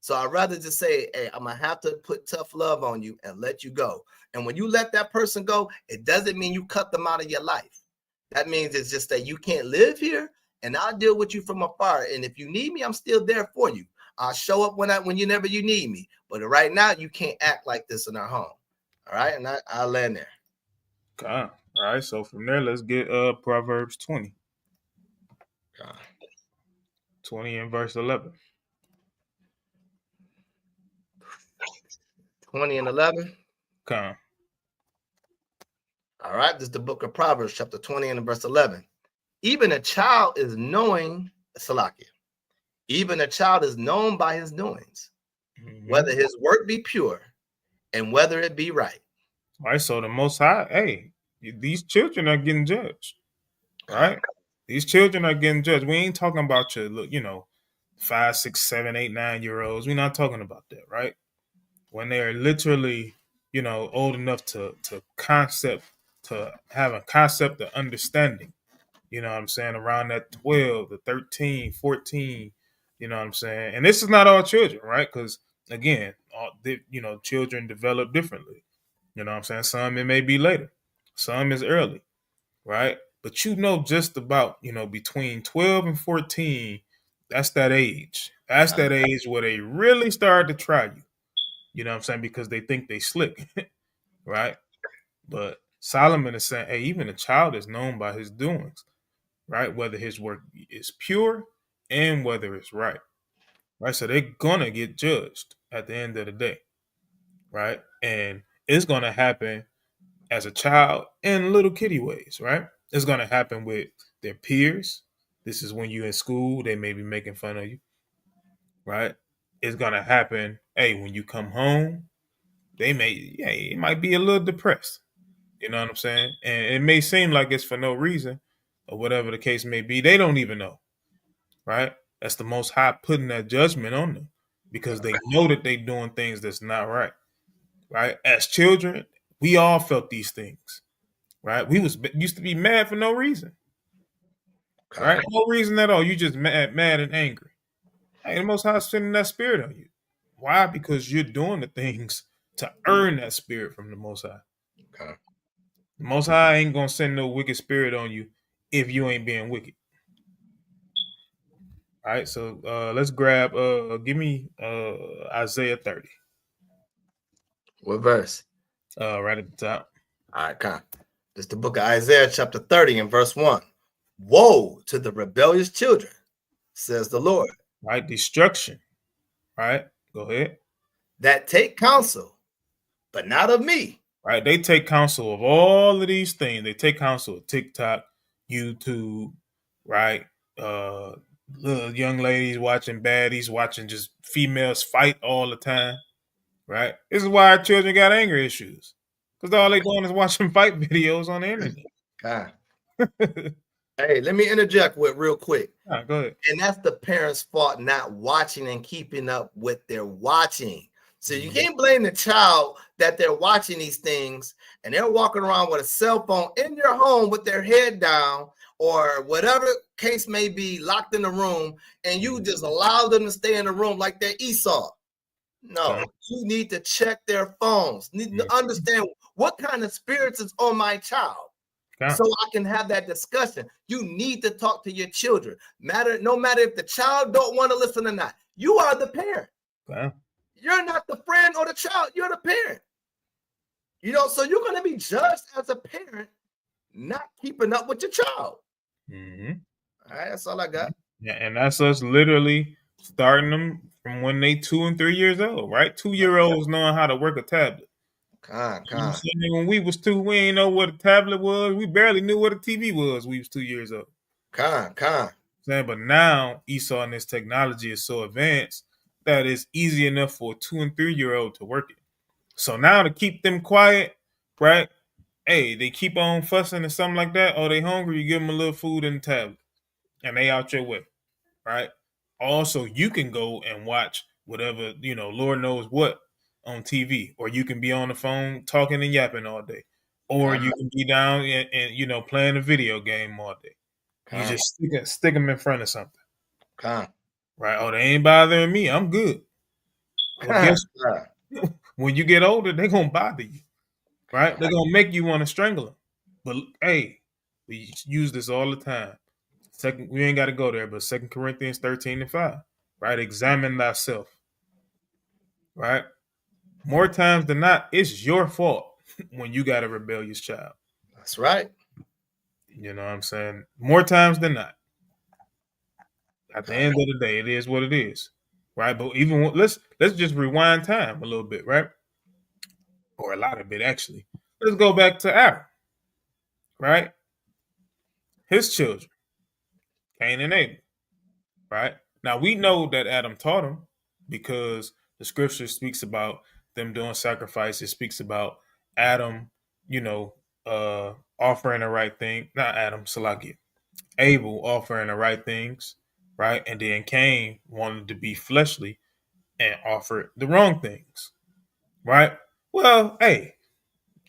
So I'd rather just say, hey, I'm gonna have to put tough love on you and let you go. And when you let that person go, it doesn't mean you cut them out of your life. That means it's just that you can't live here, and I'll deal with you from afar. And if you need me, I'm still there for you. I'll show up whenever you need me. But right now, you can't act like this in our home. All right, and I'll land there. Okay. All right. So from there, let's get Proverbs 20. 20 and verse 11. 20 and 11. Okay. All right, this is the book of Proverbs, chapter 20 and verse 11. Even a child is knowing, Salakia. Even a child is known by his doings, whether his work be pure and whether it be right. All right. So the Most High, hey, these children are getting judged. Right? These children are getting judged. We ain't talking about your, 5, 6, 7, 8, 9-year-olds. We're not talking about that, right? When they're literally, old enough to have a concept of understanding. You know what I'm saying? Around that 12, the 13, 14, you know what I'm saying? And this is not all children, right? Because again, children develop differently. You know what I'm saying? Some it may be later. Some is early, right? But just about, between 12 and 14, that's that age. That's that age where they really start to try you. You know what I'm saying? Because they think they slick, right? But Solomon is saying, hey, even a child is known by his doings, right? Whether his work is pure and whether it's right, right? So they're going to get judged at the end of the day, right? And it's going to happen as a child in little kitty ways, right? It's going to happen with their peers. This is when you're in school, they may be making fun of you, right? It's going to happen, hey, when you come home, it might be a little depressed. You know what I'm saying? And it may seem like it's for no reason or whatever the case may be. They don't even know, right? That's the Most High putting that judgment on them because they know that they're doing things that's not right, right? As children, we all felt these things, right? We used to be mad for no reason, right? No reason at all. You just mad and angry. Hey, the Most High is sending that spirit on you. Why? Because you're doing the things to earn that spirit from the Most High. Okay. The Most High ain't gonna send no wicked spirit on you if you ain't being wicked. All right, so let's grab give me Isaiah 30. What verse? Right at the top. All right, come. This is the book of Isaiah, chapter 30, and verse 1. Woe to the rebellious children, says the Lord. Right, destruction. Right, go ahead. That take counsel, but not of me. Right, they take counsel of all of these things. They take counsel of TikTok, YouTube, right? Little young ladies watching baddies, watching just females fight all the time. Right, this is why our children got anger issues, because all they doing is watching fight videos on the internet. God. Hey, let me interject with real quick. Right, go ahead. And that's the parents' fault not watching and keeping up with their watching. So you can't blame the child that they're watching these things and they're walking around with a cell phone in their home with their head down or whatever case may be, locked in the room, and you just allow them to stay in the room like they're Esau. No, you need to check their phones. Need to understand what kind of spirits is on my child. So I can have that discussion. You need to talk to your children. No matter if the child don't want to listen or not. You are the parent. You're not the friend or the child. You're the parent. You know, so you're going to be judged as a parent not keeping up with your child. Mm-hmm. All right, that's all I got. Yeah, and that's us literally starting them from when they 2 and 3 years old, right? 2-year-olds knowing how to work a tablet. When we was 2, we ain't know what a tablet was. We barely knew what a TV was. We was 2 years old. But now Esau and this technology is so advanced that it's easy enough for a 2 and 3-year-old to work it. So now to keep them quiet, right? Hey, they keep on fussing and something like that. Oh, they hungry, you give them a little food and a tablet. And they out your way, right? Also, you can go and watch whatever, Lord knows what on TV, or you can be on the phone talking and yapping all day, or you can be down and playing a video game all day. You just stick them in front of something. Right? Oh, they ain't bothering me. I'm good. Well, guess what? When you get older, they're going to bother you. Right? They're going to make you want to strangle them. But hey, we use this all the time. We ain't got to go there, but 2 Corinthians 13:5. Right? Examine thyself. Right? More times than not, it's your fault when you got a rebellious child. That's right. You know what I'm saying? More times than not. At the end of the day, it is what it is. Right? But even let's just rewind time a little bit, right? Or a lot of it, actually. Let's go back to Adam. Right? His children, Cain and Abel. Right? Now, we know that Adam taught him because the scripture speaks about them doing sacrifice. It speaks about Adam, offering the right thing. Not Adam, Salakia. Abel offering the right things, right? And then Cain wanted to be fleshly and offered the wrong things, right? Well, hey,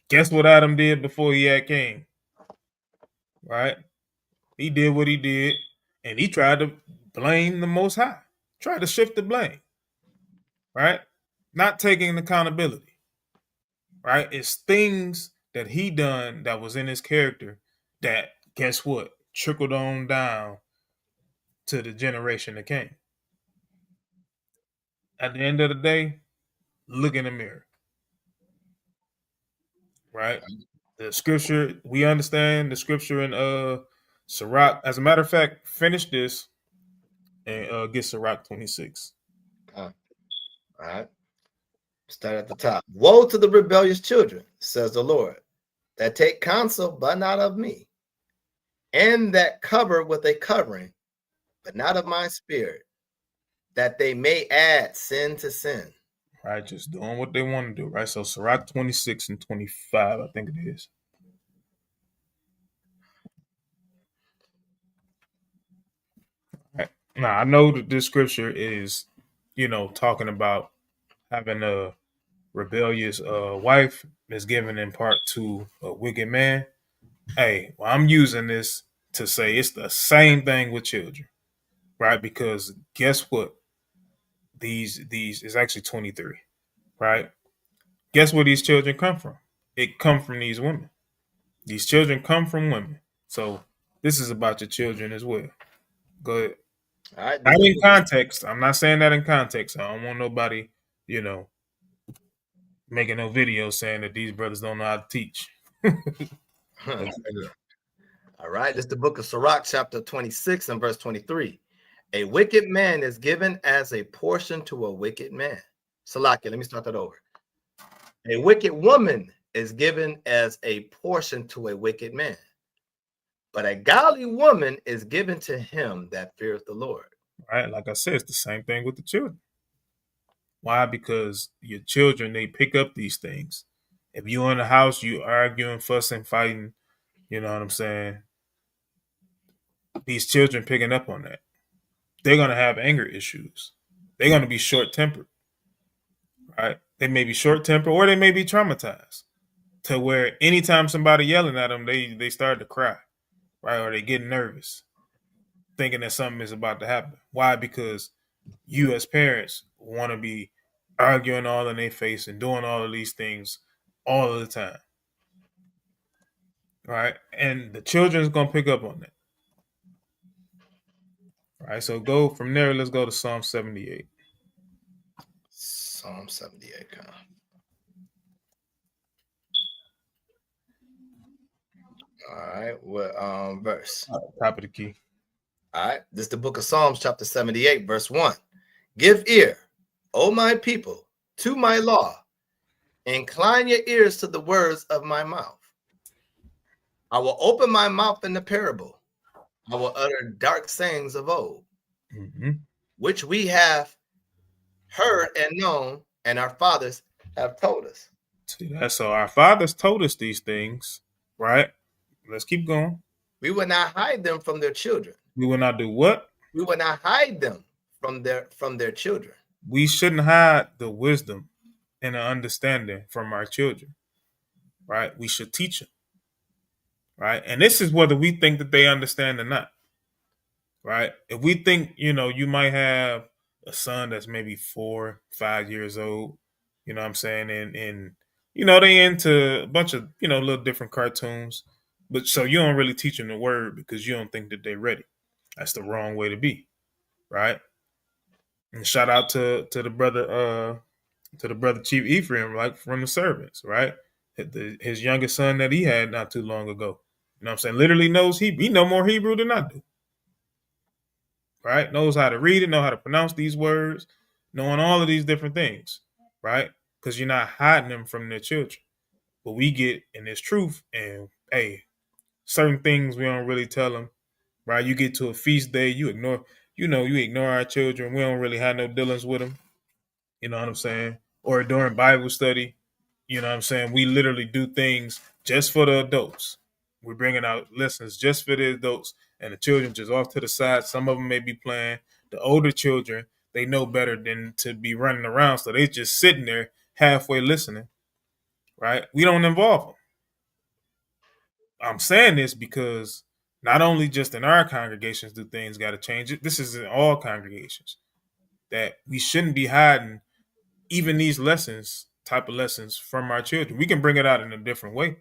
guess what Adam did before he had Cain, right? He did what he did, and he tried to blame the Most High, tried to shift the blame, right? Not taking accountability, right? It's things that he done that was in his character that, guess what, trickled on down to the generation that came. At the end of the day, look in the mirror, right? The scripture, we understand the scripture in Sirach. As a matter of fact, finish this and get Sirach 26. All right. Start at the top. Woe to the rebellious children, says the Lord, that take counsel, but not of me, and that cover with a covering, but not of my spirit, that they may add sin to sin. Right, just doing what they want to do, right? So Sirach 26 and 25, I think it is. Right. Now, I know that this scripture is, talking about having a rebellious wife that's given in part to a wicked man. Hey, well, I'm using this to say it's the same thing with children, right? Because guess what? These is actually 23, right? Guess where these children come from? It come from these women. These children come from women. So this is about your children as well. Go ahead. All right. Not in context. I'm not saying that in context. I don't want nobody, making no video saying that these brothers don't know how to teach. All right. This is the book of Sirach, chapter 26 and verse 23. A wicked man is given as a portion to a wicked man. Salaki, let me start that over. A wicked woman is given as a portion to a wicked man, but a godly woman is given to him that feareth the Lord. Right? Like I said, it's the same thing with the children. Why? Because your children, they pick up these things. If you're in the house, you arguing, fussing, fighting, you know what I'm saying? These children picking up on that. They're going to have anger issues. They're going to be short-tempered, right? They may be short-tempered or they may be traumatized to where anytime somebody yelling at them, they start to cry, right? Or they get nervous, thinking that something is about to happen. Why? Because you as parents want to be arguing all in their face and doing all of these things all of the time, right? And the children's going to pick up on that. Right, so go from there. Let's go to Psalm 78. Psalm 78. All right, what verse? Top of the key. All right, this is the book of Psalms, chapter 78, verse 1. Give ear, O my people, to my law. Incline your ears to the words of my mouth. I will open my mouth in the parable. I will utter dark sayings of old, which we have heard and known, and our fathers have told us. See that? So our fathers told us these things, right? Let's keep going. We will not hide them from their children. We will not do what? We will not hide them from their children. We shouldn't hide the wisdom and the understanding from our children, right? We should teach them, right? And this is whether we think that they understand or not, right? If we think, you might have a son that's maybe 4, 5 years old, you know what I'm saying? And they into a bunch of, little different cartoons. But so you don't really teach them the word because you don't think that they're ready. That's the wrong way to be, right? And shout out to the brother Chief Ephraim, like from the servants, right? His youngest son that he had not too long ago. You know what I'm saying? Literally knows Hebrew. He know more Hebrew than I do. Right? Knows how to read it, know how to pronounce these words, knowing all of these different things, right? Because you're not hiding them from their children. But we get in this truth, and hey, certain things we don't really tell them, right? You get to a feast day, you ignore our children. We don't really have no dealings with them. You know what I'm saying? Or during Bible study, you know what I'm saying? We literally do things just for the adults. We're bringing out lessons just for the adults, and the children just off to the side. Some of them may be playing. The older children, they know better than to be running around, so they just sitting there halfway listening, right? We don't involve them. I'm saying this because not only just in our congregations do things got to change. This is in all congregations that we shouldn't be hiding even these type of lessons from our children. We can bring it out in a different way,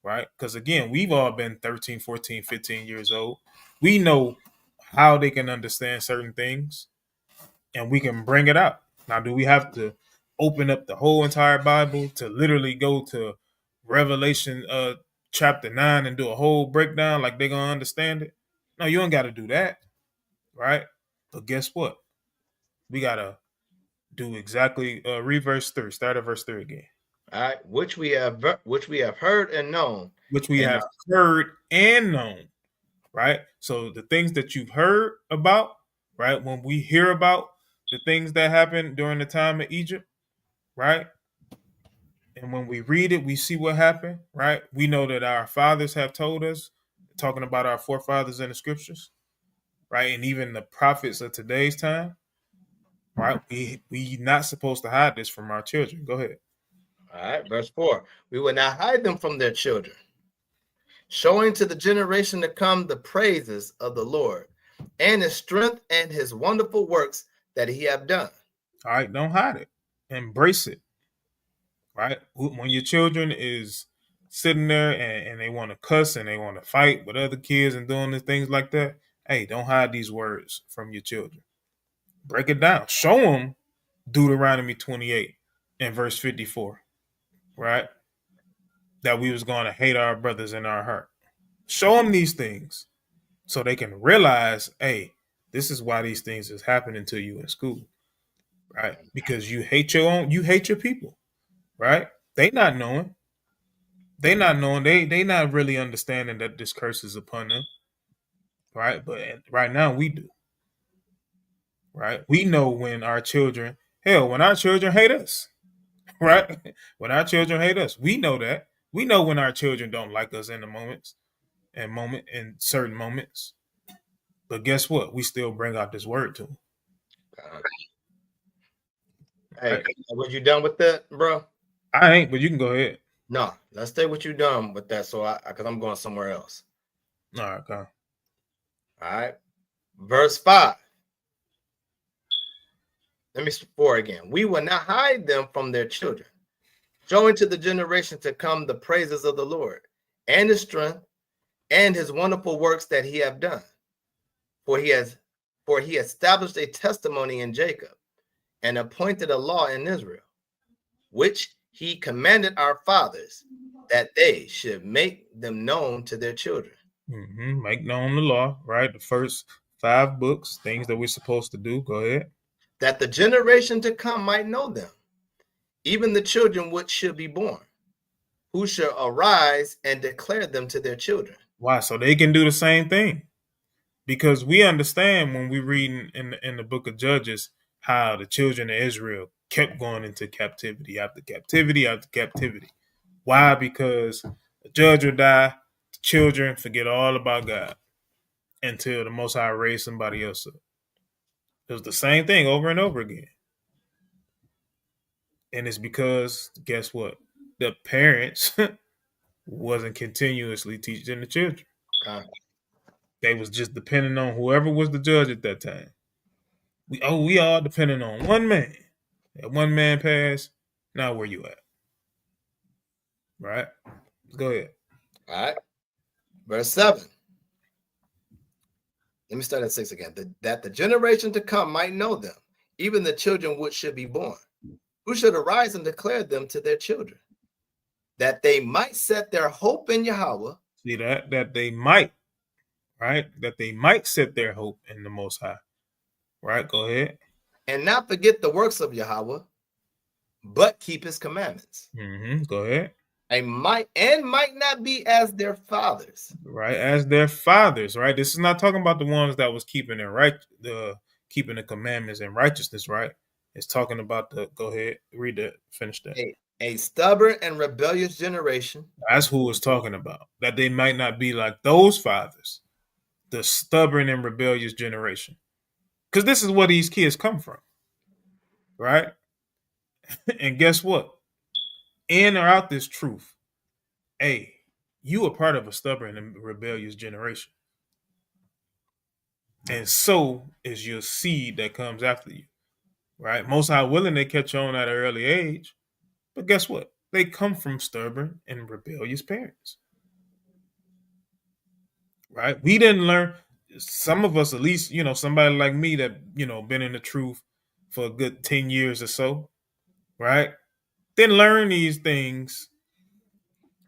right? Because again, we've all been 13, 14, 15 years old. We know how they can understand certain things and we can bring it out. Now, do we have to open up the whole entire Bible to literally go to Revelation chapter 9 and do a whole breakdown like they're going to understand it? No, you don't got to do that, right? But guess what? We got to do exactly read verse 3. Start at verse 3 again. All right, which we have heard and known. Which we have heard and known, right? So the things that you've heard about, right? When we hear about the things that happened during the time of Egypt, right? And when we read it, we see what happened, right? We know that our fathers have told us, talking about our forefathers in the scriptures, right? And even the prophets of today's time, right? We not supposed to hide this from our children. Go ahead. All right, verse 4. We will not hide them from their children, showing to the generation to come the praises of the Lord and his strength and his wonderful works that he have done. All right, don't hide it. Embrace it. Right? When your children is sitting there and they want to cuss and they want to fight with other kids and doing things like that, hey, don't hide these words from your children. Break it down. Show them Deuteronomy 28 and verse 54, right? That we was going to hate our brothers in our heart. Show them these things so they can realize, hey, this is why these things is happening to you in school, right? Because you hate your people, right? They not knowing. They not knowing. They not really understanding that this curse is upon them, right? But right now we do, right? We know when our children, when our children hate us, right? When our children hate us, we know that. We know when our children don't like us in the in certain moments. But guess what? We still bring out this word to them. Hey, Right? was you done with that, bro? I ain't, but you can go ahead. No, let's stay what you done with that. So because I'm going somewhere else. All right, come. All right. Verse 5. Let me 4 again. We will not hide them from their children, showing to the generation to come the praises of the Lord and his strength and his wonderful works that he have done. For he established a testimony in Jacob and appointed a law in Israel, which he commanded our fathers that they should make them known to their children. Mm-hmm. Make known the law, right? The first 5 books, things that we're supposed to do. Go ahead. That the generation to come might know them, even the children which should be born, who shall arise and declare them to their children. Why? So they can do the same thing. Because we understand when we read in the book of Judges how the children of Israel kept going into captivity after captivity after captivity. Why? Because the judge will die, the children forget all about God until the Most High raised somebody else up. It was the same thing over and over again. And it's because, guess what? The parents wasn't continuously teaching the children. They was just depending on whoever was the judge at that time. We all depending on one man. That one man passed. Now where you at? Right? Go ahead. All right. Verse 7. Let me start at 6 again. That the generation to come might know them, even the children which should be born, who should arise and declare them to their children, that they might set their hope in Yahweh. See that they might, right? That they might set their hope in the Most High. Right? Go ahead. And not forget the works of Yahweh, but keep his commandments. Mm-hmm. Go ahead. And might not be as their fathers. Right, as their fathers, right? This is not talking about the ones that was keeping keeping the commandments and righteousness, right? It's talking about go ahead, read that, finish that. A stubborn and rebellious generation. That's who it's talking about. That they might not be like those fathers, the stubborn and rebellious generation. Because this is where these kids come from, right? And guess what? In or out this truth, hey, you are part of a stubborn and rebellious generation. And so is your seed that comes after you, right? Most High willing they catch on at an early age. But guess what? They come from stubborn and rebellious parents, right? We didn't learn, some of us at least, somebody like me that, been in the truth for a good 10 years or so, right? Didn't learn these things,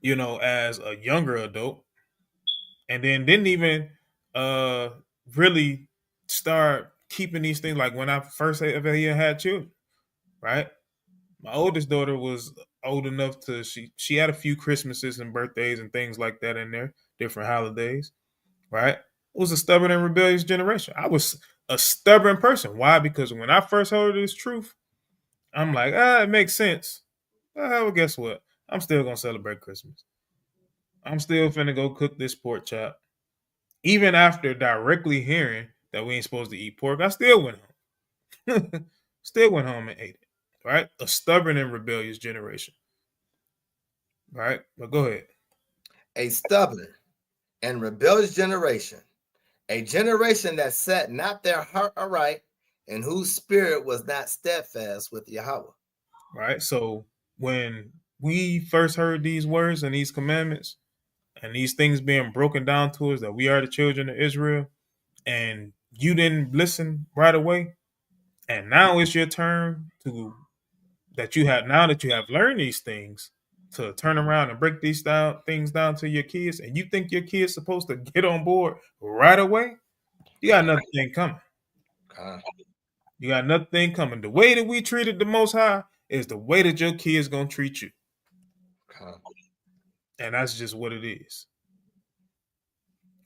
as a younger adult. And then didn't even really start keeping these things like when I first ever had children, right? My oldest daughter was old enough to she had a few Christmases and birthdays and things like that in there, different holidays, right? It was a stubborn and rebellious generation. I was a stubborn person. Why? Because when I first heard this truth, I'm like, it makes sense. Well, guess what? I'm still gonna celebrate Christmas. I'm still finna go cook this pork chop. Even after directly hearing that we ain't supposed to eat pork, I still went home. Still went home and ate it. Right? A stubborn and rebellious generation. Right? But go ahead. A stubborn and rebellious generation. A generation that set not their heart aright, and whose spirit was not steadfast with Yahweh. Right? So when we first heard these words and these commandments and these things being broken down to us that we are the children of Israel, and you didn't listen right away, and now it's your turn to that you have now that you have learned these things to turn around and break these things down to your kids, and you think your kids supposed to get on board right away, you got another thing coming. You got another thing coming. The way that we treated the Most High is the way that your kids gonna treat you, and that's just what it is.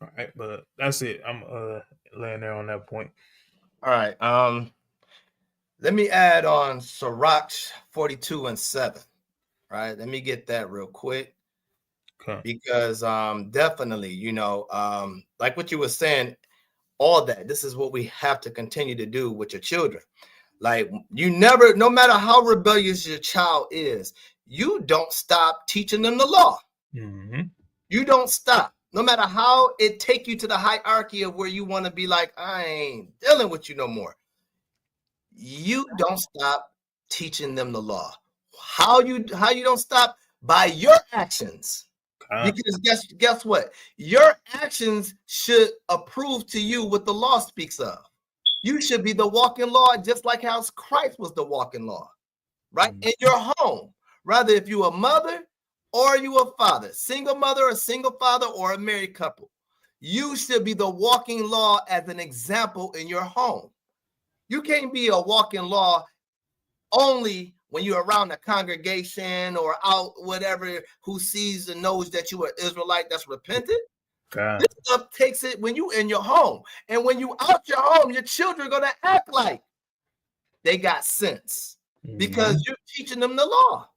All right, but that's it. I'm laying there on that point. All right. Let me add on Sirach 42 and 7. Right. Let me get that real quick. Okay. Because definitely, like what you were saying, all that. This is what we have to continue to do with your children. Like no matter how rebellious your child is, you don't stop teaching them the law. Mm-hmm. You don't stop. No matter how it take you to the hierarchy of where you want to be like, I ain't dealing with you no more. You don't stop teaching them the law. How you don't stop? By your actions. Because guess what? Your actions should approve to you what the law speaks of. You should be the walking law, just like how Christ was the walking law, right? In your home, rather if you a mother or you a father, single mother, a single father, or a married couple, you should be the walking law as an example in your home. You can't be a walking law only when you're around the congregation or out whatever who sees and knows that you are Israelite that's repentant. This stuff takes it when you in your home. And when you out your home, your children are going to act like they got sense because you're teaching them the law.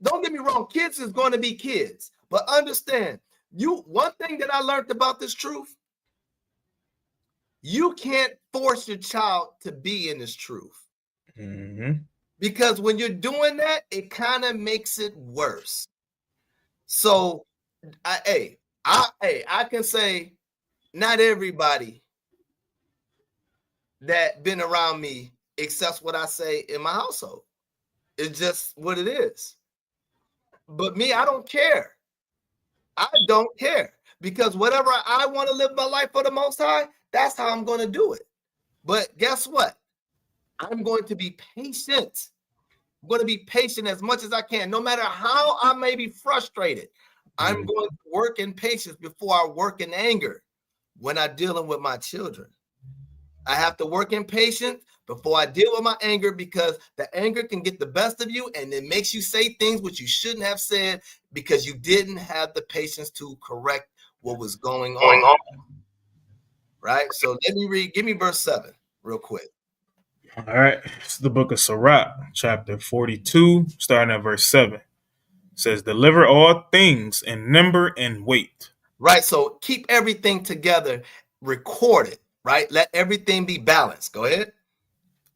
Don't get me wrong. Kids is going to be kids. But understand, one thing that I learned about this truth, you can't force your child to be in this truth. Because when you're doing that, it kind of makes it worse. So, I can say not everybody that been around me accepts what I say in my household. It's just what it is. But me, I don't care. I don't care. Because whatever I want to live my life for the Most High, that's how I'm going to do it. But guess what? I'm going to be patient. I'm going to be patient as much as I can. No matter how I may be frustrated, I'm going to work in patience before I work in anger when I'm dealing with my children. I have to work in patience before I deal with my anger, because the anger can get the best of you and it makes you say things which you shouldn't have said because you didn't have the patience to correct what was going on. Right? So let me read. Give me verse 7 real quick. All right. It's the book of Sirach, chapter 42, starting at verse 7. It says, deliver all things in number and weight. Right. So keep everything together, record it, right? Let everything be balanced. Go ahead.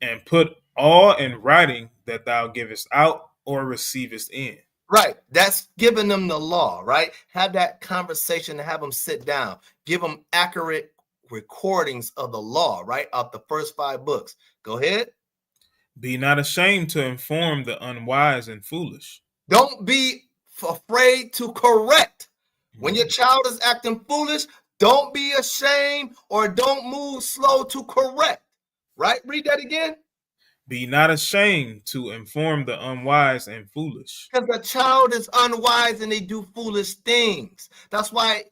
And put all in writing that thou givest out or receivest in. Right. That's giving them the law, right? Have that conversation and have them sit down. Give them accurate recordings of the law, right? Of the first 5 books. Go ahead. Be not ashamed to inform the unwise and foolish. Don't be afraid to correct. When your child is acting foolish, don't be ashamed or don't move slow to correct. Right? Read that again. Be not ashamed to inform the unwise and foolish. Because the child is unwise and they do foolish things. That's why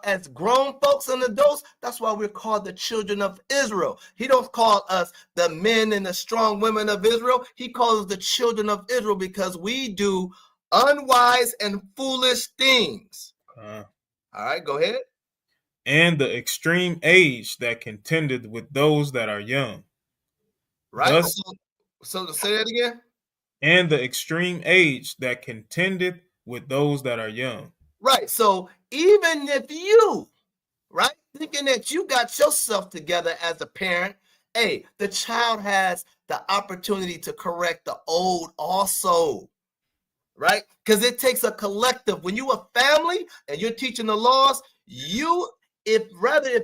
as grown folks and adults, that's why we're called the children of Israel. He don't call us the men and the strong women of Israel. He calls us the children of Israel because we do unwise and foolish things. All right, go ahead. And the extreme age that contendeth with those that are young. Right. Thus, so to say that again. And the extreme age that contendeth with those that are young. Right. So even if you, right, thinking that you got yourself together as a parent, hey, the child has the opportunity to correct the old also. Right? Because it takes a collective. When you a family and you're teaching the laws, if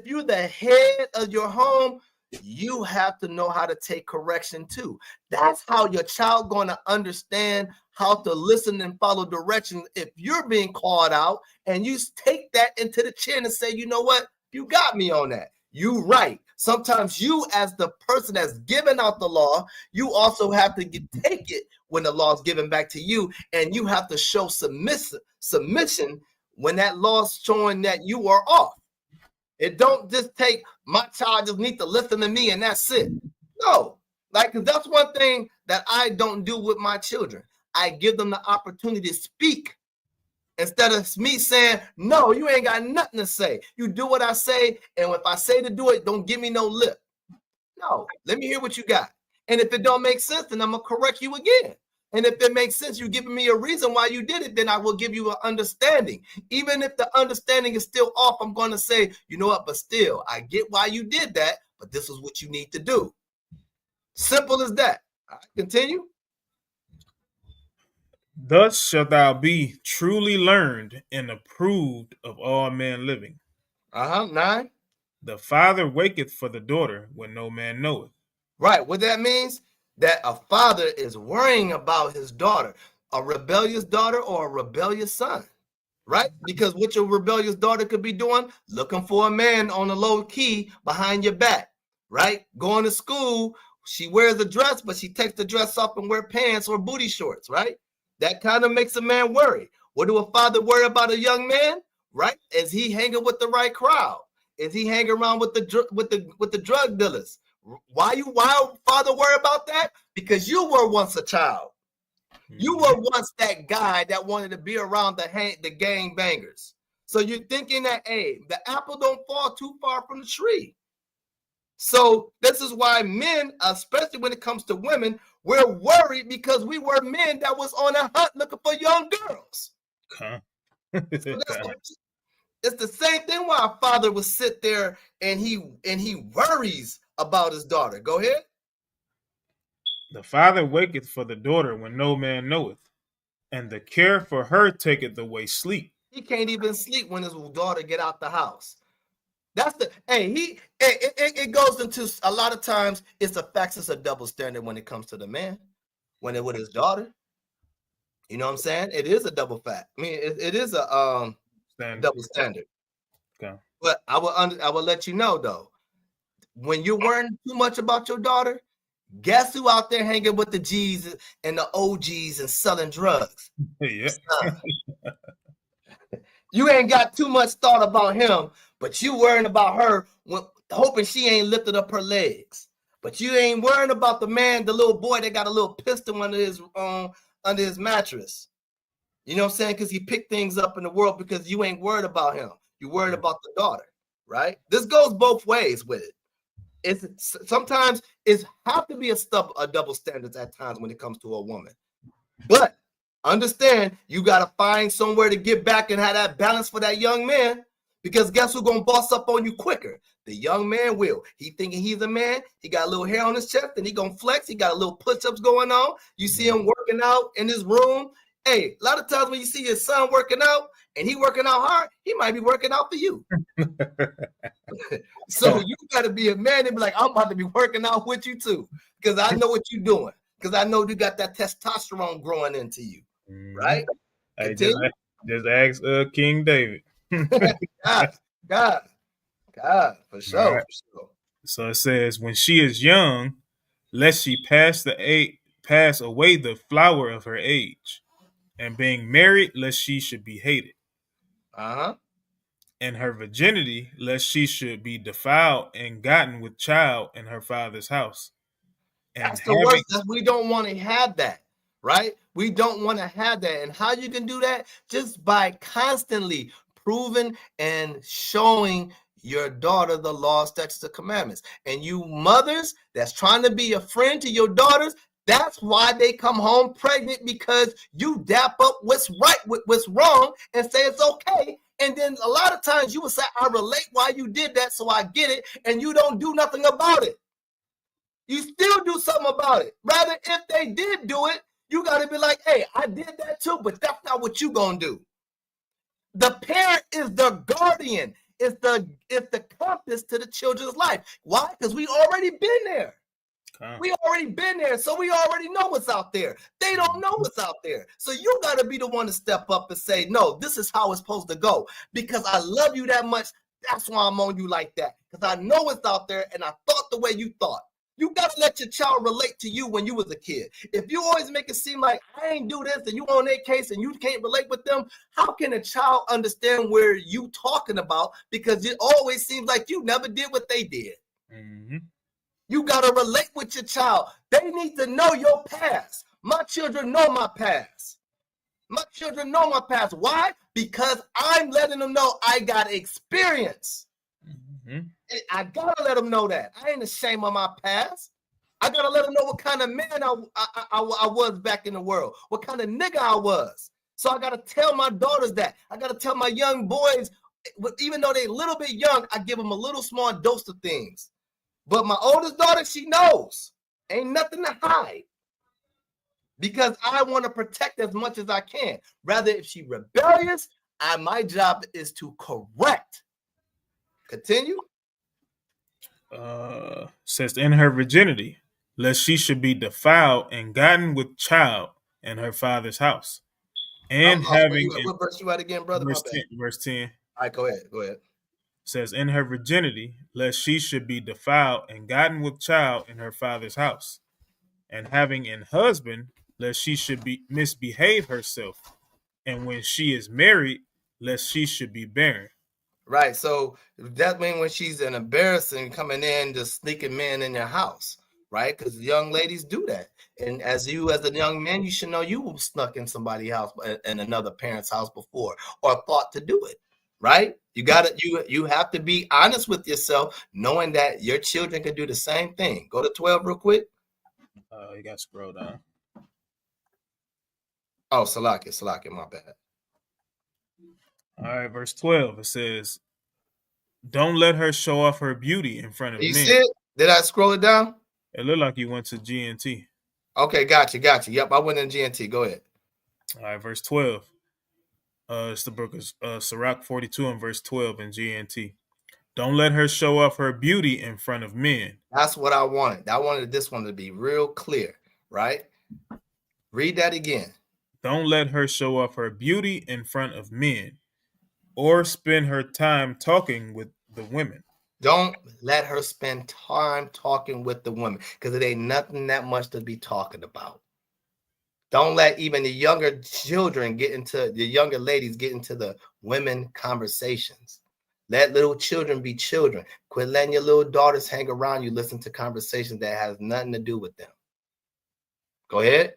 you're the head of your home, you have to know how to take correction too. That's how your child going to understand how to listen and follow directions. If you're being called out and you take that into the chin and say, you know what, You got me on that. You right. Sometimes you, as the person that's given out the law, you also have to take it when the law is given back to you, and you have to show submission when that law is showing that you are off. It don't just take my child just need to listen to me and that's it. No, like, cause that's one thing that I don't do with my children. I give them the opportunity to speak instead of me saying, no, you ain't got nothing to say. You do what I say, and if I say to do it, don't give me no lip. No, let me hear what you got. And if it don't make sense, then I'm gonna correct you again. And if it makes sense, you're giving me a reason why you did it, then I will give you an understanding. Even if the understanding is still off, I'm going to say, you know what, but still, I get why you did that, but this is what you need to do. Simple as that. All right, continue. Thus shalt thou be truly learned and approved of all men living. 9. The father waketh for the daughter when no man knoweth. Right. What that means? That a father is worrying about his daughter, a rebellious daughter or a rebellious son. Right? Because what your rebellious daughter could be doing, looking for a man on the low key behind your back. Right? Going to school, she wears a dress, but she takes the dress off and wear pants or booty shorts. Right? That kind of makes a man worry. What do a father worry about a young man? Right? Is he hanging with the right crowd? Is he hanging around with the drug dealers? Why father worry about that? Because you were once a child. You were once that guy that wanted to be around the gang bangers. So you're thinking that, hey, the apple don't fall too far from the tree. So this is why men, especially when it comes to women, we're worried because we were men that was on a hunt looking for young girls. It's the same thing why a father would sit there and he worries about his daughter. Go ahead. The father waketh for the daughter when no man knoweth, and the care for her taketh away sleep. He can't even sleep when his daughter get out the house. That's the it goes into a lot of times it's a double standard when it comes to the man, when it with his daughter. You know what I'm saying? It is a double fact. I mean, it is a double standard. Okay. But I will let you know though, when you're worrying too much about your daughter, guess who out there hanging with the G's and the OGs and selling drugs? Yeah. You ain't got too much thought about him, but you worrying about her, hoping she ain't lifted up her legs. But you ain't worrying about the man, the little boy that got a little pistol under his mattress. You know what I'm saying? Because he picked things up in the world because you ain't worried about him. You worried about the daughter, right? This goes both ways with it. Sometimes it have to be a double standard at times when it comes to a woman. But understand, you got to find somewhere to get back and have that balance for that young man, because guess who's going to boss up on you quicker? The young man will. He thinking he's a man. He got a little hair on his chest and he going to flex. He got a little push-ups going on. You see him working out in his room. Hey, a lot of times when you see your son working out and he working out hard, he might be working out for you. So you got to be a man and be like, I'm about to be working out with you too, because I know what you're doing, because I know you got that testosterone growing into you, right? Hey, just ask King David. God, for sure. Right. So it says, when she is young, lest she pass away the flower of her age, and being married, lest she should be hated. And her virginity, lest she should be defiled and gotten with child in her father's house. And that's the worst. We don't want to have that, right? We don't want to have that. And how you can do that? Just by constantly proving and showing your daughter the law, statutes, the commandments. And you mothers that's trying to be a friend to your daughters, that's why they come home pregnant, because you dap up what's right with what's wrong and say it's okay. And then a lot of times you will say, I relate why you did that, so I get it, and you don't do nothing about it. You still do something about it. Rather, if they did do it, you got to be like, hey, I did that too, but that's not what you going to do. The parent is the guardian. It's the compass to the children's life. Why? Because we already been there. We already been there, so we already know what's out there. They don't know what's out there. So you got to be the one to step up and say, no, this is how it's supposed to go. Because I love you that much, That's why I'm on you like that, because I know it's out there, and I thought the way you thought. You gotta let your child relate to you when you was a kid. If you always make it seem like I ain't do this and you on their case and you can't relate with them, how can a child understand where you talking about? Because it always seems like you never did what they did. Mm-hmm. You gotta relate with your child. They need to know your past. My children know my past. My children know my past. Why? Because I'm letting them know I got experience. Mm-hmm. I gotta let them know that. I ain't ashamed of my past. I gotta let them know what kind of man I was back in the world, what kind of nigga I was. So I gotta tell my daughters that. I gotta tell my young boys, even though they're a little bit young, I give them a little small dose of things. But my oldest daughter, she knows. Ain't nothing to hide. Because I want to protect as much as I can. Rather, if she rebellious, my job is to correct. Continue. Says in her virginity, lest she should be defiled and gotten with child in her father's house. And having what verse you at again, brother? verse 10. All right, go ahead. Says in her virginity, lest she should be defiled and gotten with child in her father's house. And having an husband, lest she should be misbehave herself. And when she is married, lest she should be barren. Right. So that means when she's an embarrassing coming in, just sneaking men in your house, right? Because young ladies do that. And as a young man, you should know you snuck in somebody's house in another parent's house before, or thought to do it. Right? You have to be honest with yourself, knowing that your children can do the same thing. Go to 12 real quick. You got to scroll down. Oh, Salakia, my bad. All right, verse 12, it says, don't let her show off her beauty in front of You men. see it? Did I scroll it down? It looked like you went to GNT. Okay, gotcha. Yep, I went in GNT. Go ahead. All right, verse 12. It's the book of Sirach 42 and verse 12 in GNT. Don't let her show off her beauty in front of men. That's what I wanted. I wanted this one to be real clear, right? Read that again. Don't let her show off her beauty in front of men, or spend her time talking with the women. Don't let her spend time talking with the women, because it ain't nothing that much to be talking about. Don't let even the younger children the younger ladies get into the women conversations. Let little children be children. Quit letting your little daughters hang around you, listen to conversations that has nothing to do with them. Go ahead.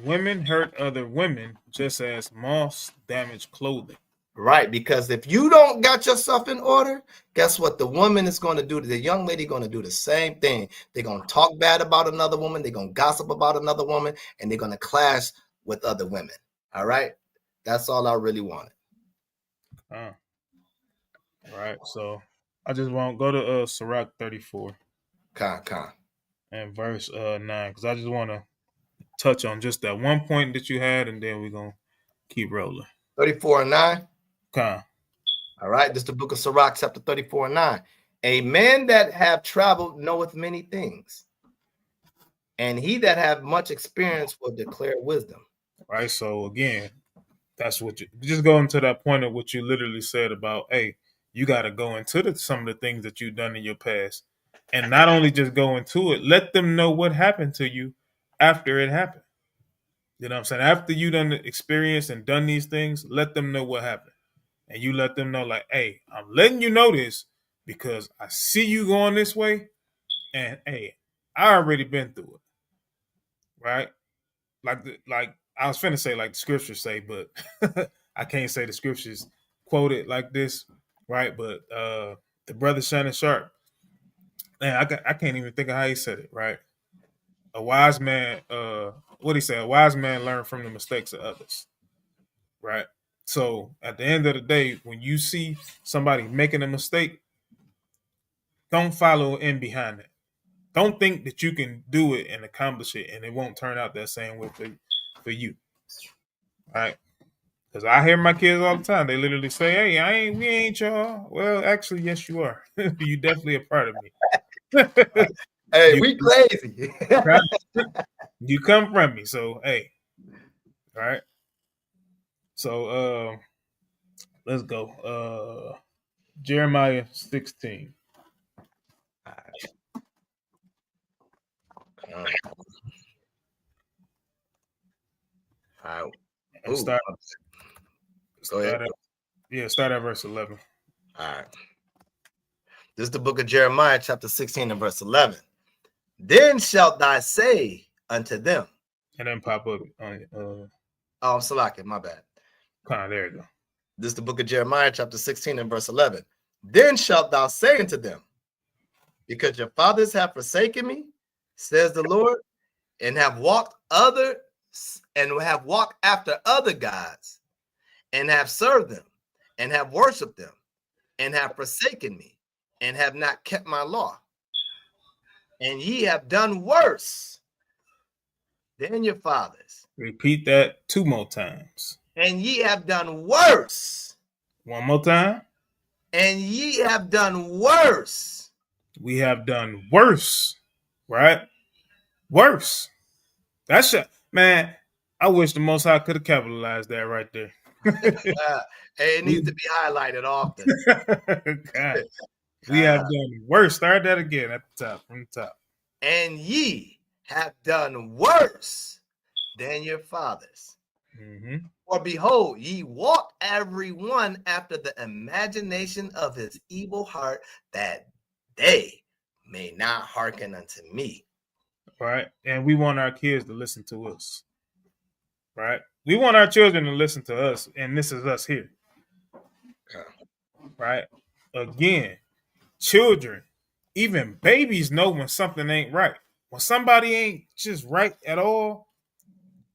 Women hurt other women just as moths damage clothing. Right, because if you don't got yourself in order, guess what? The woman is going to do, the young lady going to do the same thing. They're going to talk bad about another woman. They're going to gossip about another woman, and they're going to clash with other women. All right? That's all I really wanted. All right, so I just want to go to Sirach 34. And verse 9, because I just want to touch on just that one point that you had, and then we're going to keep rolling. 34 and 9. All right, this is the book of Sirach, chapter 34 and 9. A man that have traveled knoweth many things, and he that have much experience will declare wisdom. All right, so again, that's what you just go into that point of what you literally said about, hey, you got to go into some of the things that you've done in your past, and not only just go into it, let them know what happened to you after it happened. You know what I'm saying? After you done experienced and done these things, let them know what happened. And you let them know, like, hey, I'm letting you know this because I see you going this way. And hey, I already been through it. Right? Like I was finna say like the scriptures say, but I can't say the scriptures quoted like this, right? But the brother Shannon Sharp, man, I can't even think of how he said it, right? A wise man, what he said, a wise man learned from the mistakes of others. Right. So at the end of the day, when you see somebody making a mistake, don't follow in behind it. Don't think that you can do it and accomplish it and it won't turn out that same way for you. All right. Because I hear my kids all the time. They literally say, hey, we ain't y'all. Well, actually, yes, you are. You definitely a part of me. Hey, we crazy. You come from me. So, hey. All right. So, let's go. Jeremiah 16. All right. All right. And Ooh, start go ahead. start at verse 11. All right. This is the book of Jeremiah, chapter 16 and verse 11. Then shalt thou say unto them. And then pop up on Oh, Salaki, my bad. there you go. This is the book of Jeremiah, chapter 16 and verse 11. Then shalt thou say unto them, because your fathers have forsaken me, says the Lord, and have walked after other gods, and have served them, and have worshipped them, and have forsaken me, and have not kept my law. And ye have done worse than your fathers. Repeat that 2 more times. And ye have done worse. 1 more time. And ye have done worse. We have done worse, right? Worse. That's man. I wish the Most High could have capitalized that right there. It needs to be highlighted often. God. We have done worse. Start that again at the top, from the top. And ye have done worse than your fathers. Mm-hmm. For behold, ye walk every one after the imagination of his evil heart, that they may not hearken unto me. Right. And we want our kids to listen to us. Right. We want our children to listen to us. And this is us here. Right. Again, children, even babies know when something ain't right. When somebody ain't just right at all,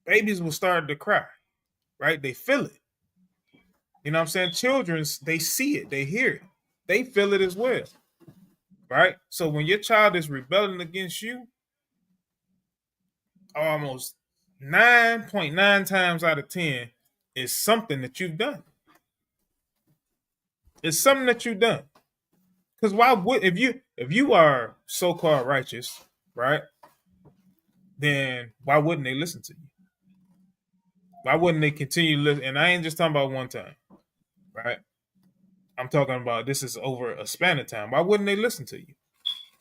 babies will start to cry. Right. They feel it. You know what I'm saying? Children, they see it. They hear it. They feel it as well. Right. So when your child is rebelling against you, almost 9.9 times out of 10 is something that you've done. It's something that you've done. Because why would if you are so-called righteous, right? Then why wouldn't they listen to you? Why wouldn't they continue to listen? And I ain't just talking about one time, right? I'm talking about this is over a span of time. Why wouldn't they listen to you?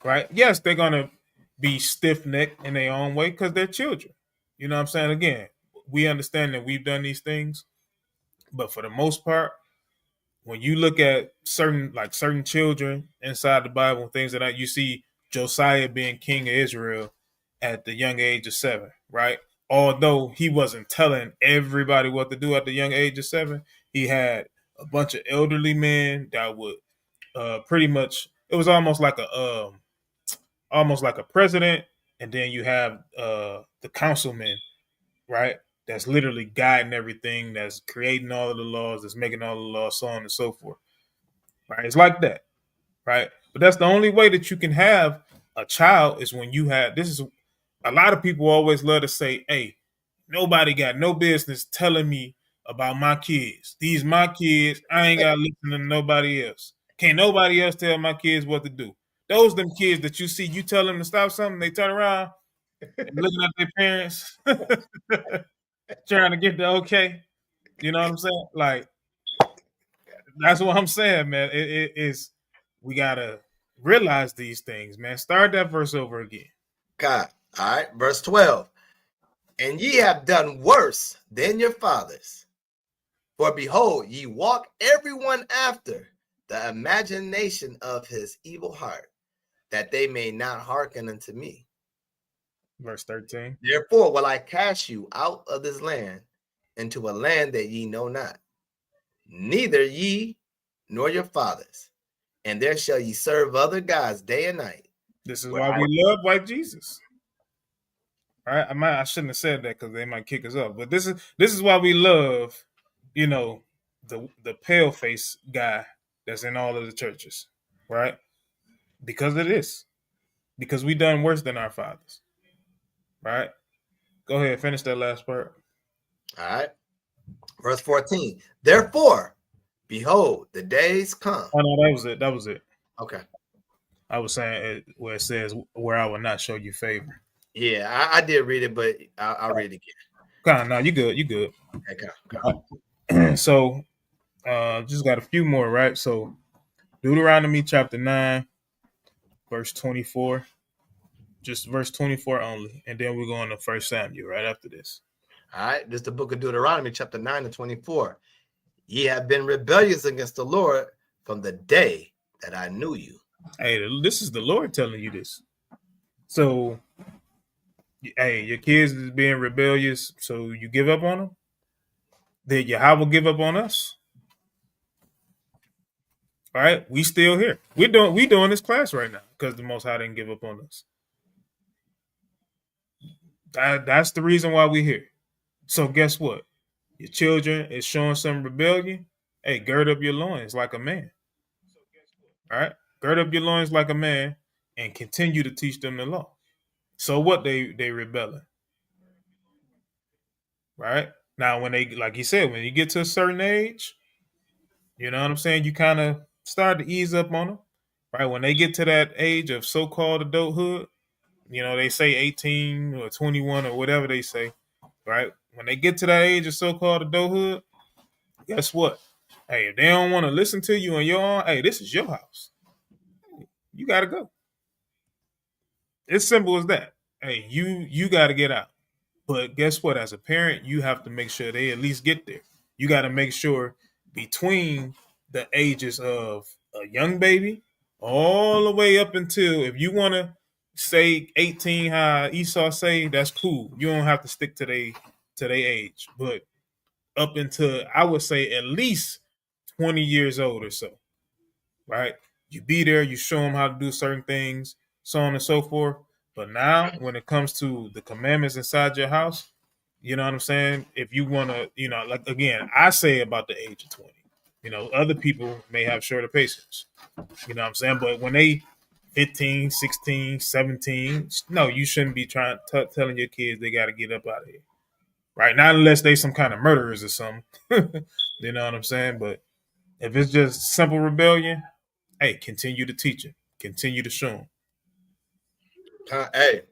Right? Yes, they're gonna be stiff-necked in their own way because they're children. You know what I'm saying? Again, we understand that we've done these things, but for the most part, when you look at certain children inside the Bible, things that you see Josiah being king of Israel at the young age of 7, right? Although he wasn't telling everybody what to do at the young age of 7, he had a bunch of elderly men that would pretty much. It was almost like a president, and then you have the councilmen, right? That's literally guiding everything, that's creating all of the laws, that's making all the laws, so on and so forth. Right? It's like that, right? But that's the only way that you can have a child is when you have. This is a lot of people always love to say, "Hey, nobody got no business telling me about my kids. These my kids. I ain't got to listen to nobody else. Can't nobody else tell my kids what to do." Those them kids that you see, you tell them to stop something, they turn around and looking at their parents, trying to get the okay. You know what I'm saying? Like that's what I'm saying, man. It is we gotta realize these things, man. Start that verse over again. God. All right. Verse 12. And ye have done worse than your fathers. For behold, ye walk every one after the imagination of his evil heart, that they may not hearken unto me. Verse 13. Therefore will I cast you out of this land into a land that ye know not, neither ye nor your fathers, and there shall ye serve other gods day and night. This is why we love white Jesus. All right, I shouldn't have said that because they might kick us off. But this is why we love, the pale face guy that's in all of the churches, right? Because of this, because we done worse than our fathers, right? Go ahead, finish that last part. All right, verse 14. Therefore, behold, the days come. Oh no, that was it. Okay. I was saying where it says where I will not show you favor. Yeah, I did read it, but I'll read it again. Come on, no, you good. Okay. So, just got a few more, right? So, Deuteronomy chapter 9, verse 24. Just verse 24 only. And then we're going to 1 Samuel right after this. All right, this is the book of Deuteronomy, chapter 9 to 24. Ye have been rebellious against the Lord from the day that I knew you. Hey, this is the Lord telling you this. So, hey, your kids is being rebellious, so you give up on them? Did Yahweh give up on us? All right, we still here. We doing this class right now because the Most High didn't give up on us. That's the reason why we're here. So guess what? Your children is showing some rebellion. Hey, gird up your loins like a man. All right, gird up your loins like a man, and continue to teach them the law. So what they rebelling, right? Now when they, like he said, when you get to a certain age, you know what I'm saying, you kind of start to ease up on them, right? When they get to that age of so-called adulthood, you know, they say 18 or 21 or whatever they say, right? When they get to that age of so-called adulthood, guess what? Hey, if they don't want to listen to you on your own, hey, this is your house. You got to go. It's simple as that. Hey, you got to get out. But guess what? As a parent, you have to make sure they at least get there. You got to make sure between the ages of a young baby all the way up until, if you want to say 18, how Esau say, that's cool. You don't have to stick to their age. But up until, I would say, at least 20 years old or so, right? You be there, you show them how to do certain things, so on and so forth. But now, when it comes to the commandments inside your house, you know what I'm saying? If you want to, you know, like, again, I say about the age of 20. You know, other people may have shorter patience. You know what I'm saying? But when they 15, 16, 17, no, you shouldn't be telling your kids they got to get up out of here. Right? Not unless they some kind of murderers or something. You know what I'm saying? But if it's just simple rebellion, hey, continue to teach it. Continue to show them. Hey,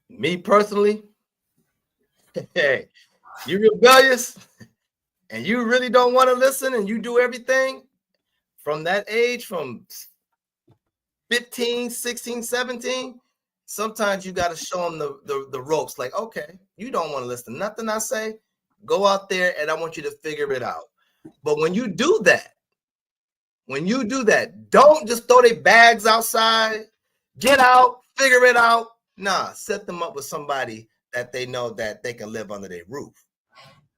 me personally, hey, you rebellious and you really don't want to listen and you do everything from that age, from 15, 16, 17, sometimes you got to show them the ropes. Like, okay, you don't want to listen to nothing I say. Go out there and I want you to figure it out. But when you do that, don't just throw their bags outside. Get out, figure it out. Nah, set them up with somebody that they know that they can live under their roof,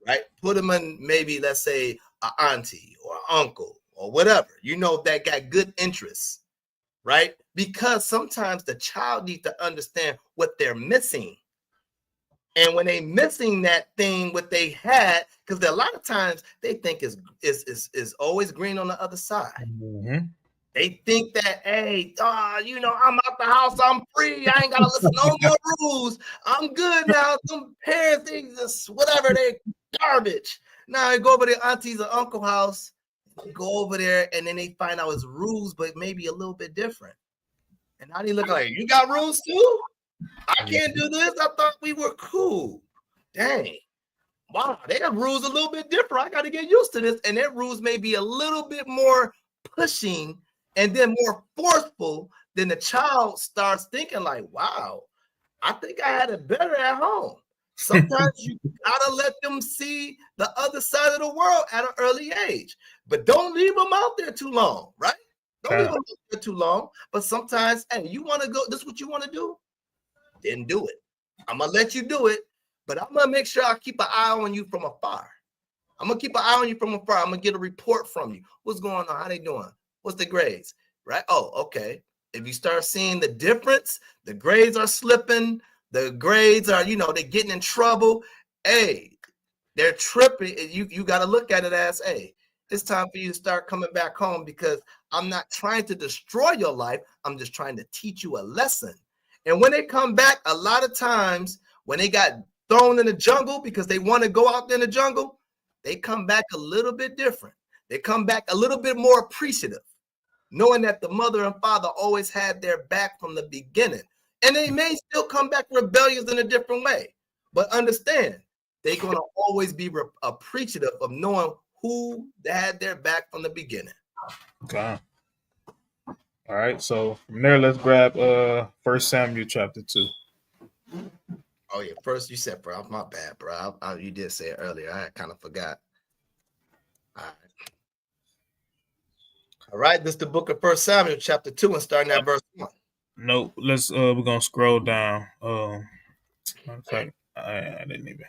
right? Put them in maybe, let's say, an auntie or an uncle or whatever, you know, that got good interests, right? Because sometimes the child needs to understand what they're missing. And when they missing that thing, what they had, because a lot of times they think is always green on the other side. Mm-hmm. They think that, hey, you know, I'm out the house, I'm free, I ain't gotta listen to no more rules. I'm good now. Some parents, they just whatever, they garbage. Now they go over to auntie's or uncle house, they go over there, and then they find out it's rules, but maybe a little bit different. And now they look like, you got rules too? I can't do this. I thought we were cool. Dang. Wow, they have rules a little bit different. I got to get used to this. And their rules may be a little bit more pushing and then more forceful than the child starts thinking like, wow, I think I had it better at home. Sometimes you got to let them see the other side of the world at an early age. But don't leave them out there too long, right? Don't leave them out there too long. But sometimes, hey, you want to go, this is what you want to do? Then do it. I'm going to let you do it, but I'm going to make sure I keep an eye on you from afar. I'm going to keep an eye on you from afar. I'm going to get a report from you. What's going on? How they doing? What's the grades? Right? Oh, okay. If you start seeing the difference, the grades are slipping, the grades are, you know, they're getting in trouble. Hey, they're tripping. You got to look at it as, hey, it's time for you to start coming back home because I'm not trying to destroy your life. I'm just trying to teach you a lesson. And when they come back, a lot of times when they got thrown in the jungle because they want to go out there in the jungle, they come back a little bit different. They come back a little bit more appreciative, knowing that the mother and father always had their back from the beginning. And they may still come back rebellious in a different way. But understand, they're going to always be appreciative of knowing who had their back from the beginning. Okay. All right. So from there, let's grab 1 Samuel chapter 2. Oh yeah, first you said, bro. My bad, bro. You did say it earlier. I kind of forgot. All right. All right. This is the book of 1 Samuel chapter 2 and starting at verse 1. No, let's we're gonna scroll down. In fact, I didn't even.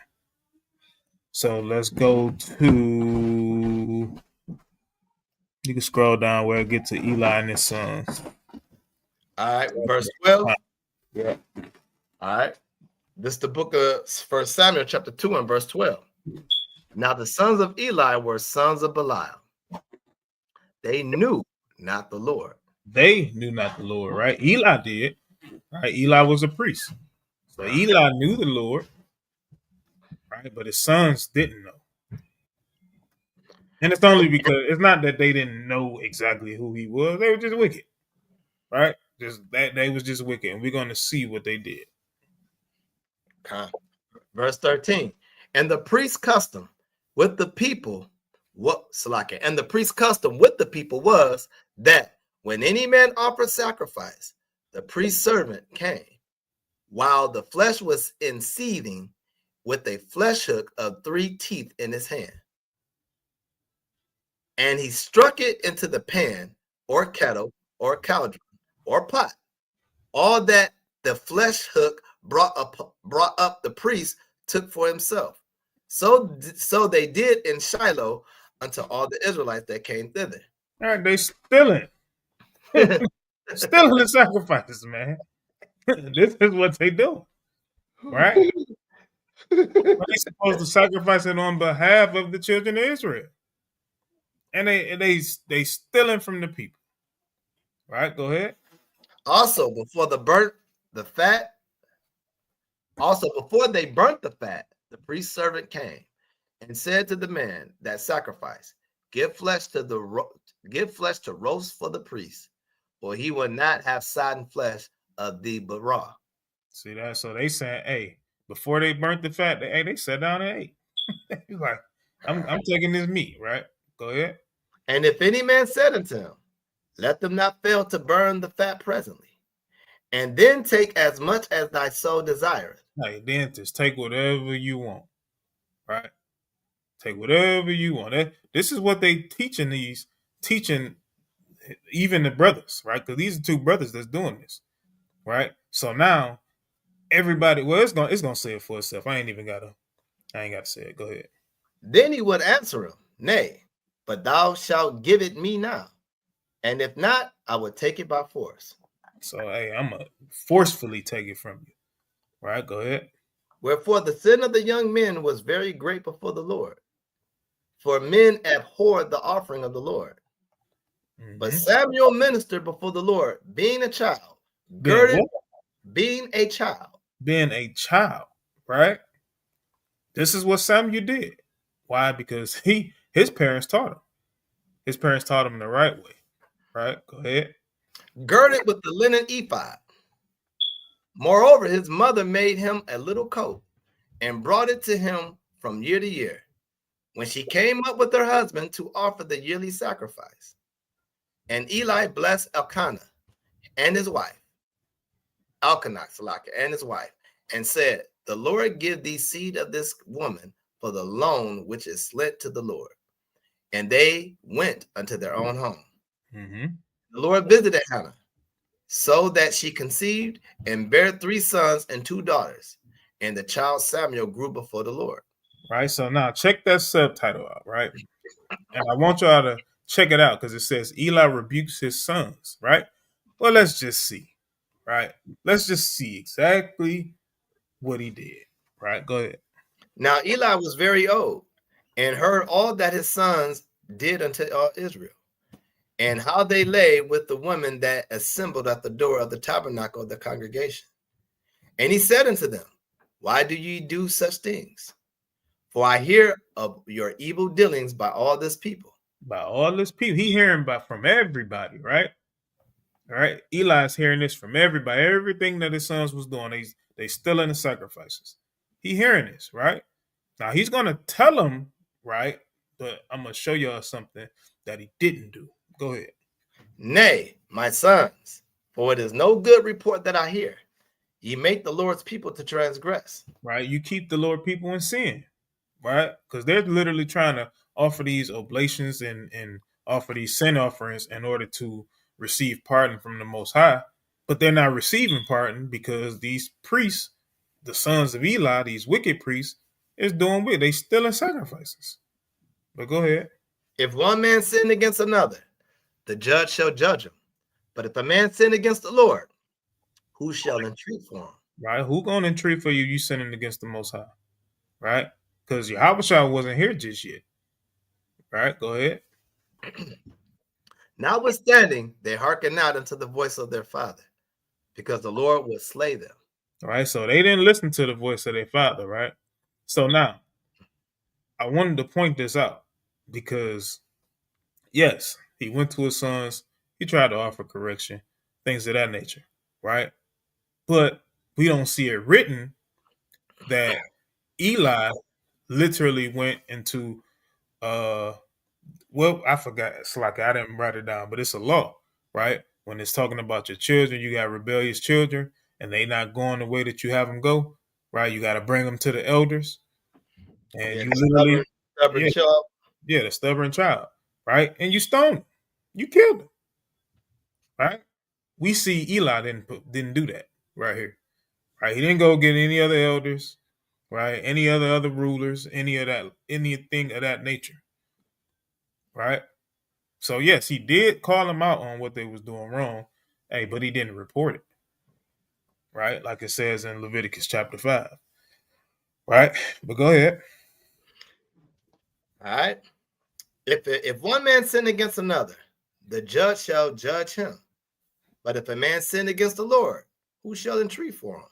So let's go to. You can scroll down where it get to Eli and his sons. All right, verse 12. Yeah. All right. This is the book of 1 Samuel chapter 2 and verse 12. Now the sons of Eli were sons of Belial. They knew not the Lord. They knew not the Lord, right? Eli did. Right? Eli was a priest. So Eli knew the Lord, right? But his sons didn't know. And it's only because it's not that they didn't know exactly who he was. They were just wicked. Right? Just that they was just wicked. And we're gonna see what they did. Okay. Verse 13. And the priest's custom with the people, and the priest's custom with the people was that when any man offered sacrifice, the priest's servant came, while the flesh was in seething, with a flesh hook of 3 teeth in his hand. And he struck it into the pan, or kettle, or cauldron, or pot. All that the flesh hook brought up the priest took for himself. So they did in Shiloh unto all the Israelites that came thither. All right, they stealing. Stealing the sacrifices, man. This is what they do. Right? They're supposed to sacrifice it on behalf of the children of Israel. And they stealing from the people. Right? Go ahead. Also, before they burnt the fat, the priest's servant came and said to the man that sacrificed, give flesh to roast for the priest, for he will not have sodden flesh of thee but raw. See that? So they said, hey, before they burnt the fat, they sat down and ate. He's like, I'm taking this meat, right? Go ahead. And if any man said unto him, let them not fail to burn the fat presently, and then take as much as thy soul desireth. Hey, dentist, take whatever you want, right? Take whatever you want. This is what they teaching even the brothers, right? Because these are 2 brothers that's doing this, right? So now everybody, well, it's gonna say it for itself. I ain't got to say it. Go ahead. Then he would answer him, nay, but thou shalt give it me now, and if not, I will take it by force. So hey, I'm gonna forcefully take it from you, right? Go ahead. Wherefore the sin of the young men was very great before the Lord, for men abhorred the offering of the Lord. Mm-hmm. But Samuel ministered before the Lord, being a child, being a child, right? This is what Samuel did. Why? Because his parents taught him. His parents taught him the right way, right? Go ahead. Girded with the linen ephod. Moreover, his mother made him a little coat and brought it to him from year to year, when she came up with her husband to offer the yearly sacrifice. And Eli blessed Elkanah and his wife, and said, the Lord give thee seed of this woman for the loan which is lent to the Lord. And they went unto their own home. Mm-hmm. The Lord visited Hannah, so that she conceived and bare 3 sons and 2 daughters. And the child Samuel grew before the Lord. Right. So now check that subtitle out, right? And I want y'all to check it out because it says Eli rebukes his sons, right? Well, let's just see, right? Let's just see exactly what he did, right? Go ahead. Now Eli was very old and heard all that his sons did unto all Israel, and how they lay with the women that assembled at the door of the tabernacle of the congregation. And he said unto them, why do ye do such things? For I hear of your evil dealings by all this people. By all this people. He hearing from everybody, right? All right. Eli's hearing this from everybody. Everything that his sons was doing, they stealing the sacrifices. He hearing this, right? Now he's going to tell them, right? But I'm going to show y'all something that he didn't do. Go ahead. Nay, my sons, for it is no good report that I hear. Ye make the Lord's people to transgress. Right? You keep the Lord people in sin, right? Because they're literally trying to offer these oblations and offer these sin offerings in order to receive pardon from the Most High. But they're not receiving pardon because these priests, the sons of Eli, these wicked priests, is doing what? They stealing sacrifices. But go ahead. If one man sin against another, the judge shall judge him. But if a man sin against the Lord, who shall entreat for him? Right? Who gonna entreat for you? You sinning against the Most High, right? Because Yahweh wasn't here just yet. Right? Go ahead. Notwithstanding, they hearken not unto the voice of their father, because the Lord would slay them. Right? So they didn't listen to the voice of their father, right? So now I wanted to point this out because yes, he went to his sons, he tried to offer correction, things of that nature, right? But we don't see it written that Eli literally went into well, I forgot. It's like I didn't write it down, but it's a law, right? When it's talking about your children, you got rebellious children, and they not going the way that you have them go, right? You got to bring them to the elders, and Yeah, you literally, stubborn yeah, child. yeah, the stubborn child, right? And you stone him, you killed him, right? We see Eli didn't do that right here, right? He didn't go get any other elders, right? Any other rulers, anything of that nature, right? So yes, he did call them out on what they was doing wrong. Hey, but he didn't report it. Right? Like it says in Leviticus chapter 5. Right? But go ahead. All right. If one man sin against another, the judge shall judge him. But if a man sin against the Lord, who shall entreat for him?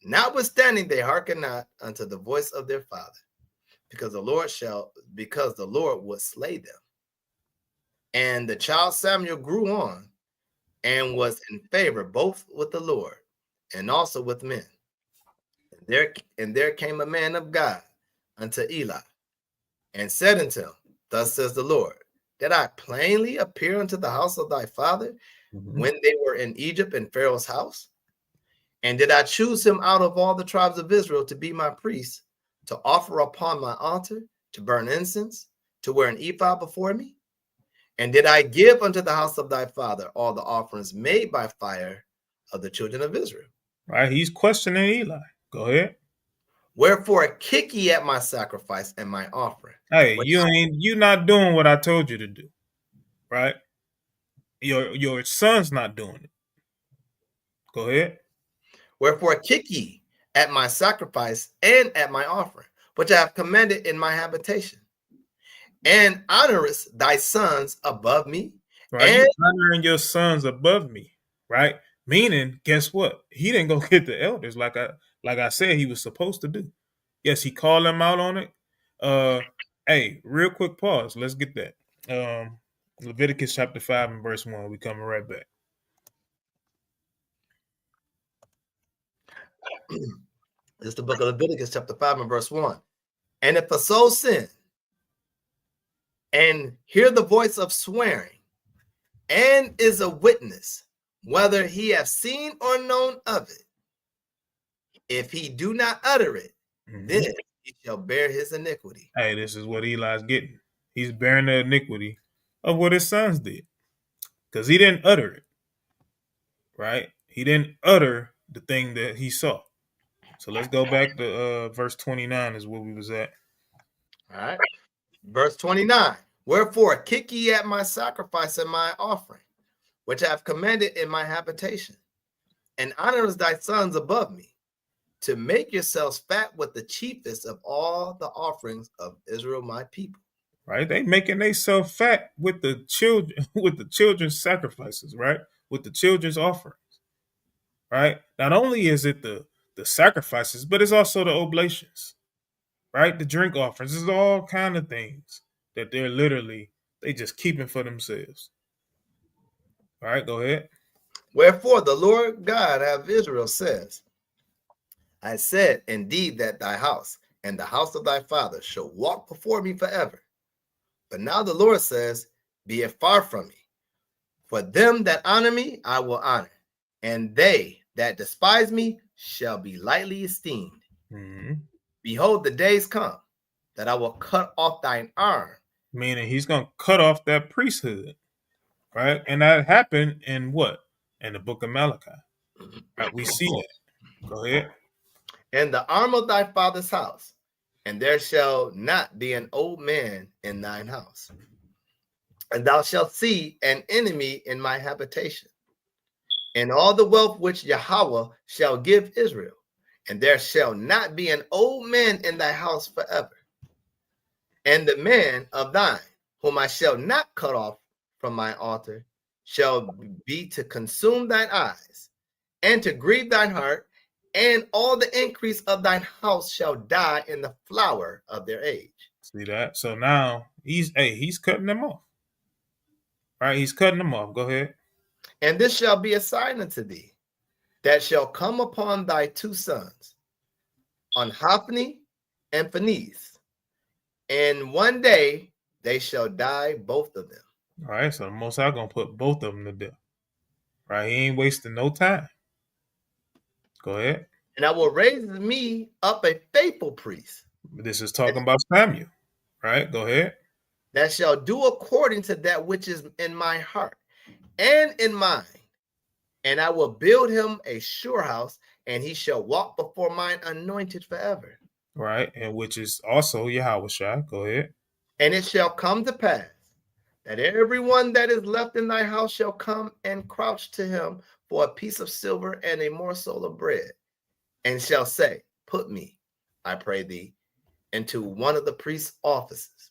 Notwithstanding, they hearken not unto the voice of their father, because the Lord would slay them. And the child Samuel grew on and was in favor both with the Lord and also with men. And there came a man of God unto Eli and said unto him, Thus says the Lord, did I plainly appear unto the house of thy father when they were in Egypt in Pharaoh's house? And did I choose him out of all the tribes of Israel to be my priest, to offer upon my altar, to burn incense, to wear an ephod before me? And did I give unto the house of thy father all the offerings made by fire of the children of Israel? Right? He's questioning Eli. Go ahead. Wherefore kick ye at my sacrifice and my offering. Hey, you not doing what I told you to do. Right? Your son's not doing it. Go ahead. Wherefore kick ye at my sacrifice and at my offering, which I have commanded in my habitation, and honorest thy sons above me. Right? And You honoring your sons above me. Right? Meaning, guess what? He didn't go get the elders like I said he was supposed to do. Yes, he called them out on it. Hey, real quick pause. Let's get that. Leviticus chapter 5 and verse 1. We coming right back. This is the book of Leviticus chapter 5 and verse 1. And if a soul sin and hear the voice of swearing and is a witness, whether he have seen or known of it, if he do not utter it, then he shall bear his iniquity. Hey, this is what Eli's getting. He's bearing the iniquity of what his sons did. Because he didn't utter it. Right? He didn't utter the thing that he saw. So let's go back to verse 29 is where we was at. All right. Verse 29. Wherefore kick ye at my sacrifice and my offering, which I have commanded in my habitation, and honors thy sons above me, to make yourselves fat with the chiefest of all the offerings of Israel, my people. Right? They making themselves fat with the children, with the children's sacrifices, right? With the children's offerings. Right? Not only is it the sacrifices, but it's also the oblations. Right? The drink offerings. There's all kind of things that they just keeping for themselves. All right, go ahead. Wherefore the Lord God of Israel says, I said indeed that thy house and the house of thy father shall walk before me forever. But now the Lord says, be it far from me. For them that honor me, I will honor, and they that despise me shall be lightly esteemed. Mhm. Behold, the days come that I will cut off thine arm. Meaning he's going to cut off that priesthood, right? And that happened in what? In the book of Malachi. Right? We see that. Go ahead. And the arm of thy father's house, and there shall not be an old man in thine house. And thou shalt see an enemy in my habitation, and all the wealth which Yahweh shall give Israel, and there shall not be an old man in thy house forever. And the man of thine, whom I shall not cut off from my altar, shall be to consume thine eyes, and to grieve thine heart, and all the increase of thine house shall die in the flower of their age. See that? So now he's cutting them off. Right? He's cutting them off. Go ahead. And this shall be a sign unto thee, that shall come upon thy two sons, on Hophni and Phinehas, and one day they shall die, both of them. All right. So the Most High going to put both of them to death. Right? He ain't wasting no time. Go ahead. And I will raise me up a faithful priest. This is talking about Samuel. Right? Go ahead. That shall do according to that which is in my heart and in mine. And I will build him a sure house, and he shall walk before mine anointed forever. Right? And which is also Yahweh. Go ahead. And it shall come to pass that everyone that is left in thy house shall come and crouch to him for a piece of silver and a morsel of bread, and shall say, Put me, I pray thee, into one of the priest's offices,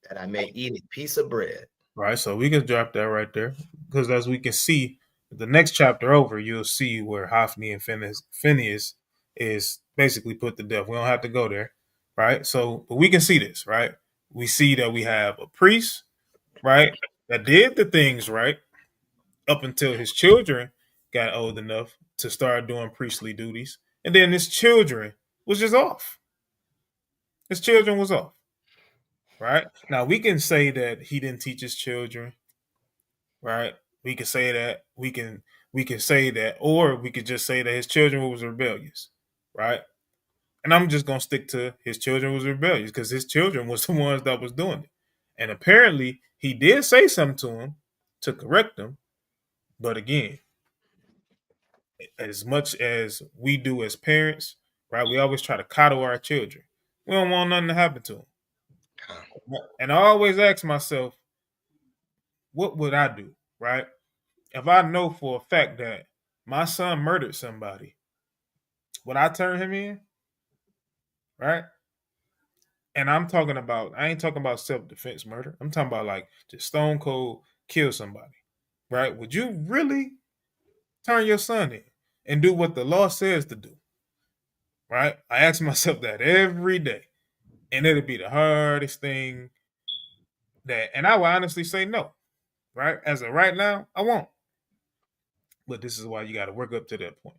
that I may eat a piece of bread. Right. So we can drop that right there. Because as we can see, the next chapter over, you'll see where Hophni and Phinehas is basically put to death. We don't have to go there. Right. So but we can see this, right? We see that we have a priest, right, that did the things right up until his children got old enough to start doing priestly duties. And then his children was just off. His children was off. Right. Now we can say that he didn't teach his children. Right. We can say that. We can say that, or we could just say that his children was rebellious. Right. And I'm just gonna stick to his children was rebellious because his children was the ones that was doing it. And apparently he did say something to him to correct them. But again, as much as we do as parents, right, we always try to coddle our children. We don't want nothing to happen to them. And I always ask myself, what would I do, right? If I know for a fact that my son murdered somebody, would I turn him in? Right? And I ain't talking about self-defense murder. I'm talking about like just stone cold kill somebody. Right? Would you really turn your son in and do what the law says to do? Right? I ask myself that every day. And it'll be the hardest thing and I will honestly say no. Right? As of right now, I won't. But this is why you got to work up to that point.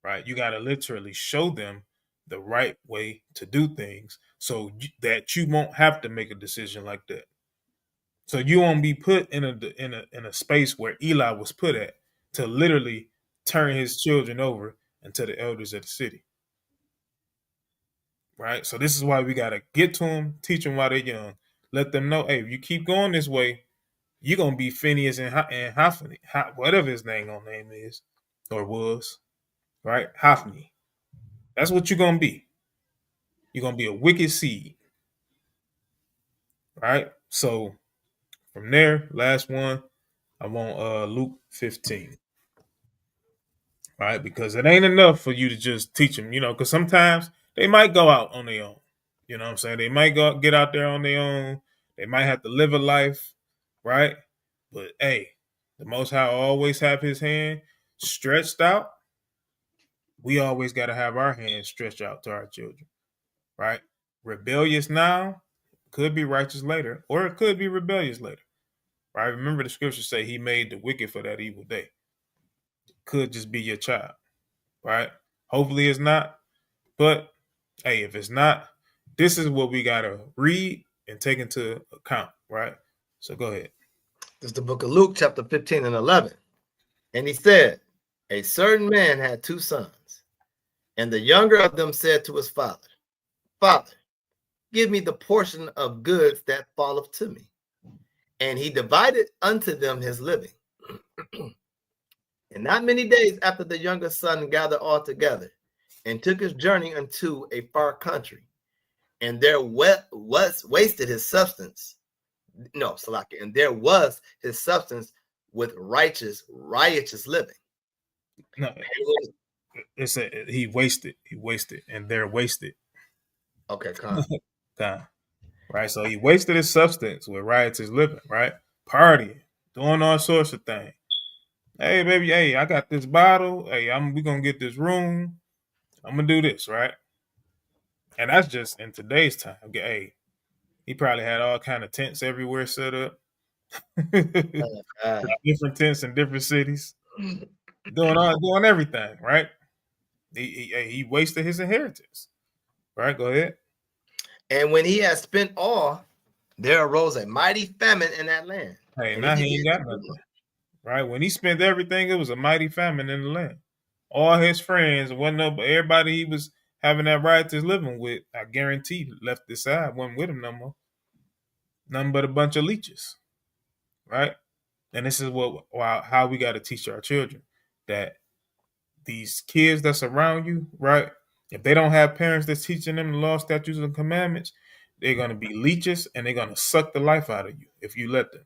Right? You got to literally show them the right way to do things so that you won't have to make a decision like that. So you won't be put in a space where Eli was put at to literally turn his children over into the elders of the city. Right? So this is why we got to get to them, teach them while they're young, let them know, hey, if you keep going this way, you're going to be Phineas and Hophni, whatever his name is or was, right? Hophni. That's what you're going to be. You're going to be a wicked seed. Right? So from there, last one, I want Luke 15. Right? Because it ain't enough for you to just teach them, because sometimes they might go out on their own. You know what I'm saying? They might get out there on their own. They might have to live a life, right? But hey, the Most High always have his hand stretched out. We always got to have our hands stretched out to our children, right? Rebellious now could be righteous later, or it could be rebellious later, right? Remember the scriptures say he made the wicked for that evil day. Could just be your child, right? Hopefully it's not, but hey, if it's not, this is what we got to read and take into account, right? So go ahead. This is the book of Luke, chapter 15 and 11. And he said, a certain man had 2 sons, and the younger of them said to his father, Father, give me the portion of goods that falleth to me. And he divided unto them his living. And not many days after the younger son gathered all together and took his journey unto a far country, and there was wasted his substance. No, Salaki, and there was his substance with riotous living. No, it said he wasted, and they're wasted. Okay, come. Right, so he wasted his substance with riotous living, right? Partying, doing all sorts of things. Hey, baby, hey, I got this bottle. Hey, we gonna get this room. I'm gonna do this, right? And that's just in today's time. Hey, he probably had all kind of tents everywhere set up. Different tents in different cities. Doing everything, right? He wasted his inheritance. Right, go ahead. And when he had spent all, there arose a mighty famine in that land. Hey, now he ain't got nothing. Right? When he spent everything, it was a mighty famine in the land. All his friends, wasn't up, everybody he was having that riotous living with, I guarantee, left this side, wasn't with him no more. Nothing but a bunch of leeches. Right? And this is how we got to teach our children that these kids that's around you, right? If they don't have parents that's teaching them the law, statutes, and commandments, they're going to be leeches and they're going to suck the life out of you if you let them.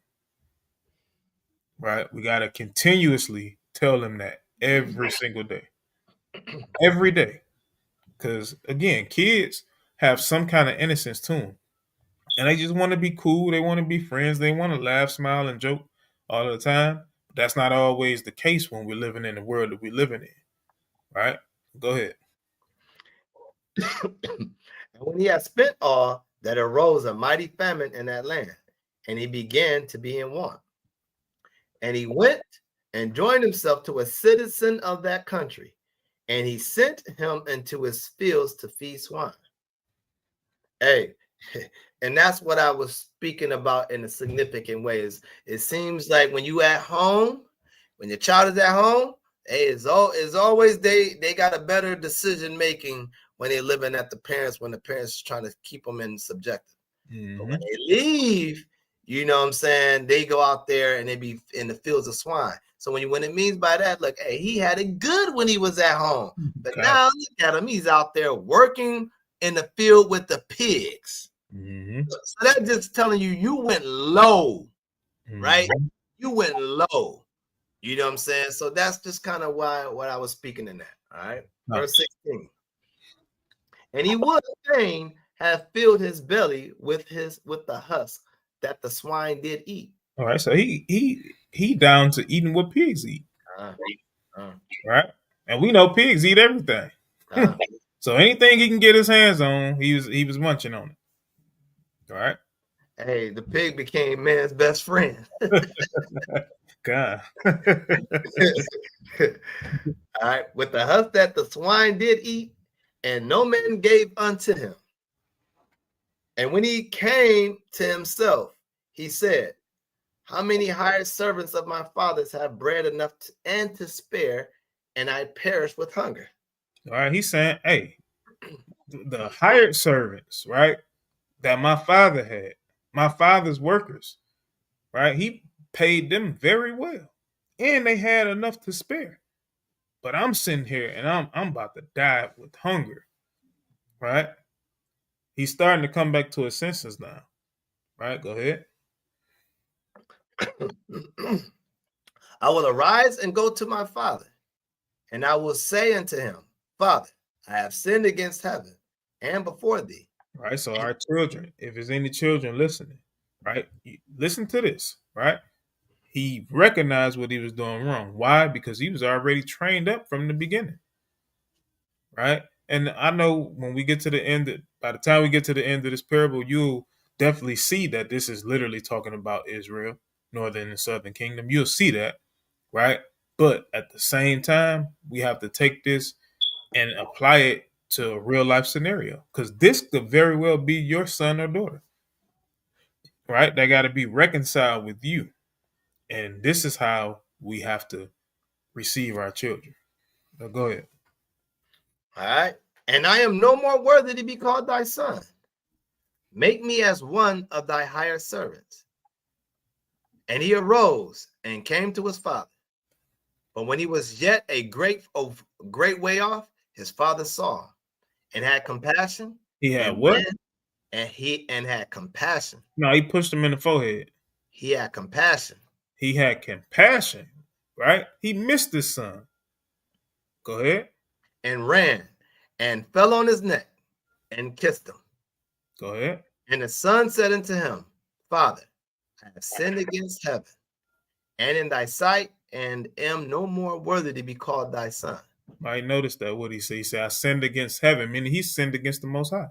Right? We got to continuously tell them that every single day. Every day. Because, again, kids have some kind of innocence to them. And they just want to be cool. They want to be friends. They want to laugh, smile, and joke all the time. But that's not always the case when we're living in the world that we're living in. Right? Go ahead. And when he had spent all, that arose a mighty famine in that land, and he began to be in want. And he went and joined himself to a citizen of that country, and he sent him into his fields to feed swine. Hey, and that's what I was speaking about in a significant way. Is it seems like when you at home, when your child is at home, hey, it's always they got a better decision making when they're living at the parents, when the parents are trying to keep them in subjective. Mm-hmm. But when they leave, you know what I'm saying, they go out there and they be in the fields of swine. So when it means by that, like, hey, he had it good when he was at home. But now look at him, he's out there working in the field with the pigs. Mm-hmm. So that's just telling you went low, right? You went low. You know what I'm saying? So that's just kind of what I was speaking in that. All right. Verse 16. And he would fain have filled his belly with the husk that the swine did eat. All right. So he down to eating what pigs eat. Right? And we know pigs eat everything. So anything he can get his hands on, he was munching on it. All right. Hey, the pig became man's best friend. God. All right. With the husk that the swine did eat, and no man gave unto him. And when he came to himself, he said, how many hired servants of my father's have bread enough to spare, and I perish with hunger? All right. He's saying, hey, the hired servants, right, that my father had, my father's workers, right, he paid them very well, and they had enough to spare. But I'm sitting here and I'm about to die with hunger, right? He's starting to come back to his senses now, right? Go ahead. I will arise and go to my father, and I will say unto him, Father, I have sinned against heaven and before thee. Right. So our children, if there's any children listening, right, listen to this, right? He recognized what he was doing wrong. Why? Because he was already trained up from the beginning. Right. And I know when we get to the end, by the time we get to the end of this parable, you'll definitely see that this is literally talking about Israel, northern and southern kingdom. You'll see that. Right. But at the same time, we have to take this and apply it to a real life scenario, because this could very well be your son or daughter. Right. They got to be reconciled with you. And this is how we have to receive our children. Now, go ahead. All right. And I am no more worthy to be called thy son. Make me as one of thy hired servants. And he arose and came to his father. But when he was yet a great way off, his father saw and had compassion. He had and what? And had compassion. No, he pushed him in the forehead. He had compassion. He had compassion, right? He missed his son. Go ahead. And ran and fell on his neck and kissed him. Go ahead. And the son said unto him, Father, I have sinned against heaven and in thy sight, and am no more worthy to be called thy son. I noticed that what he said. He said, I sinned against heaven, meaning he sinned against the Most High.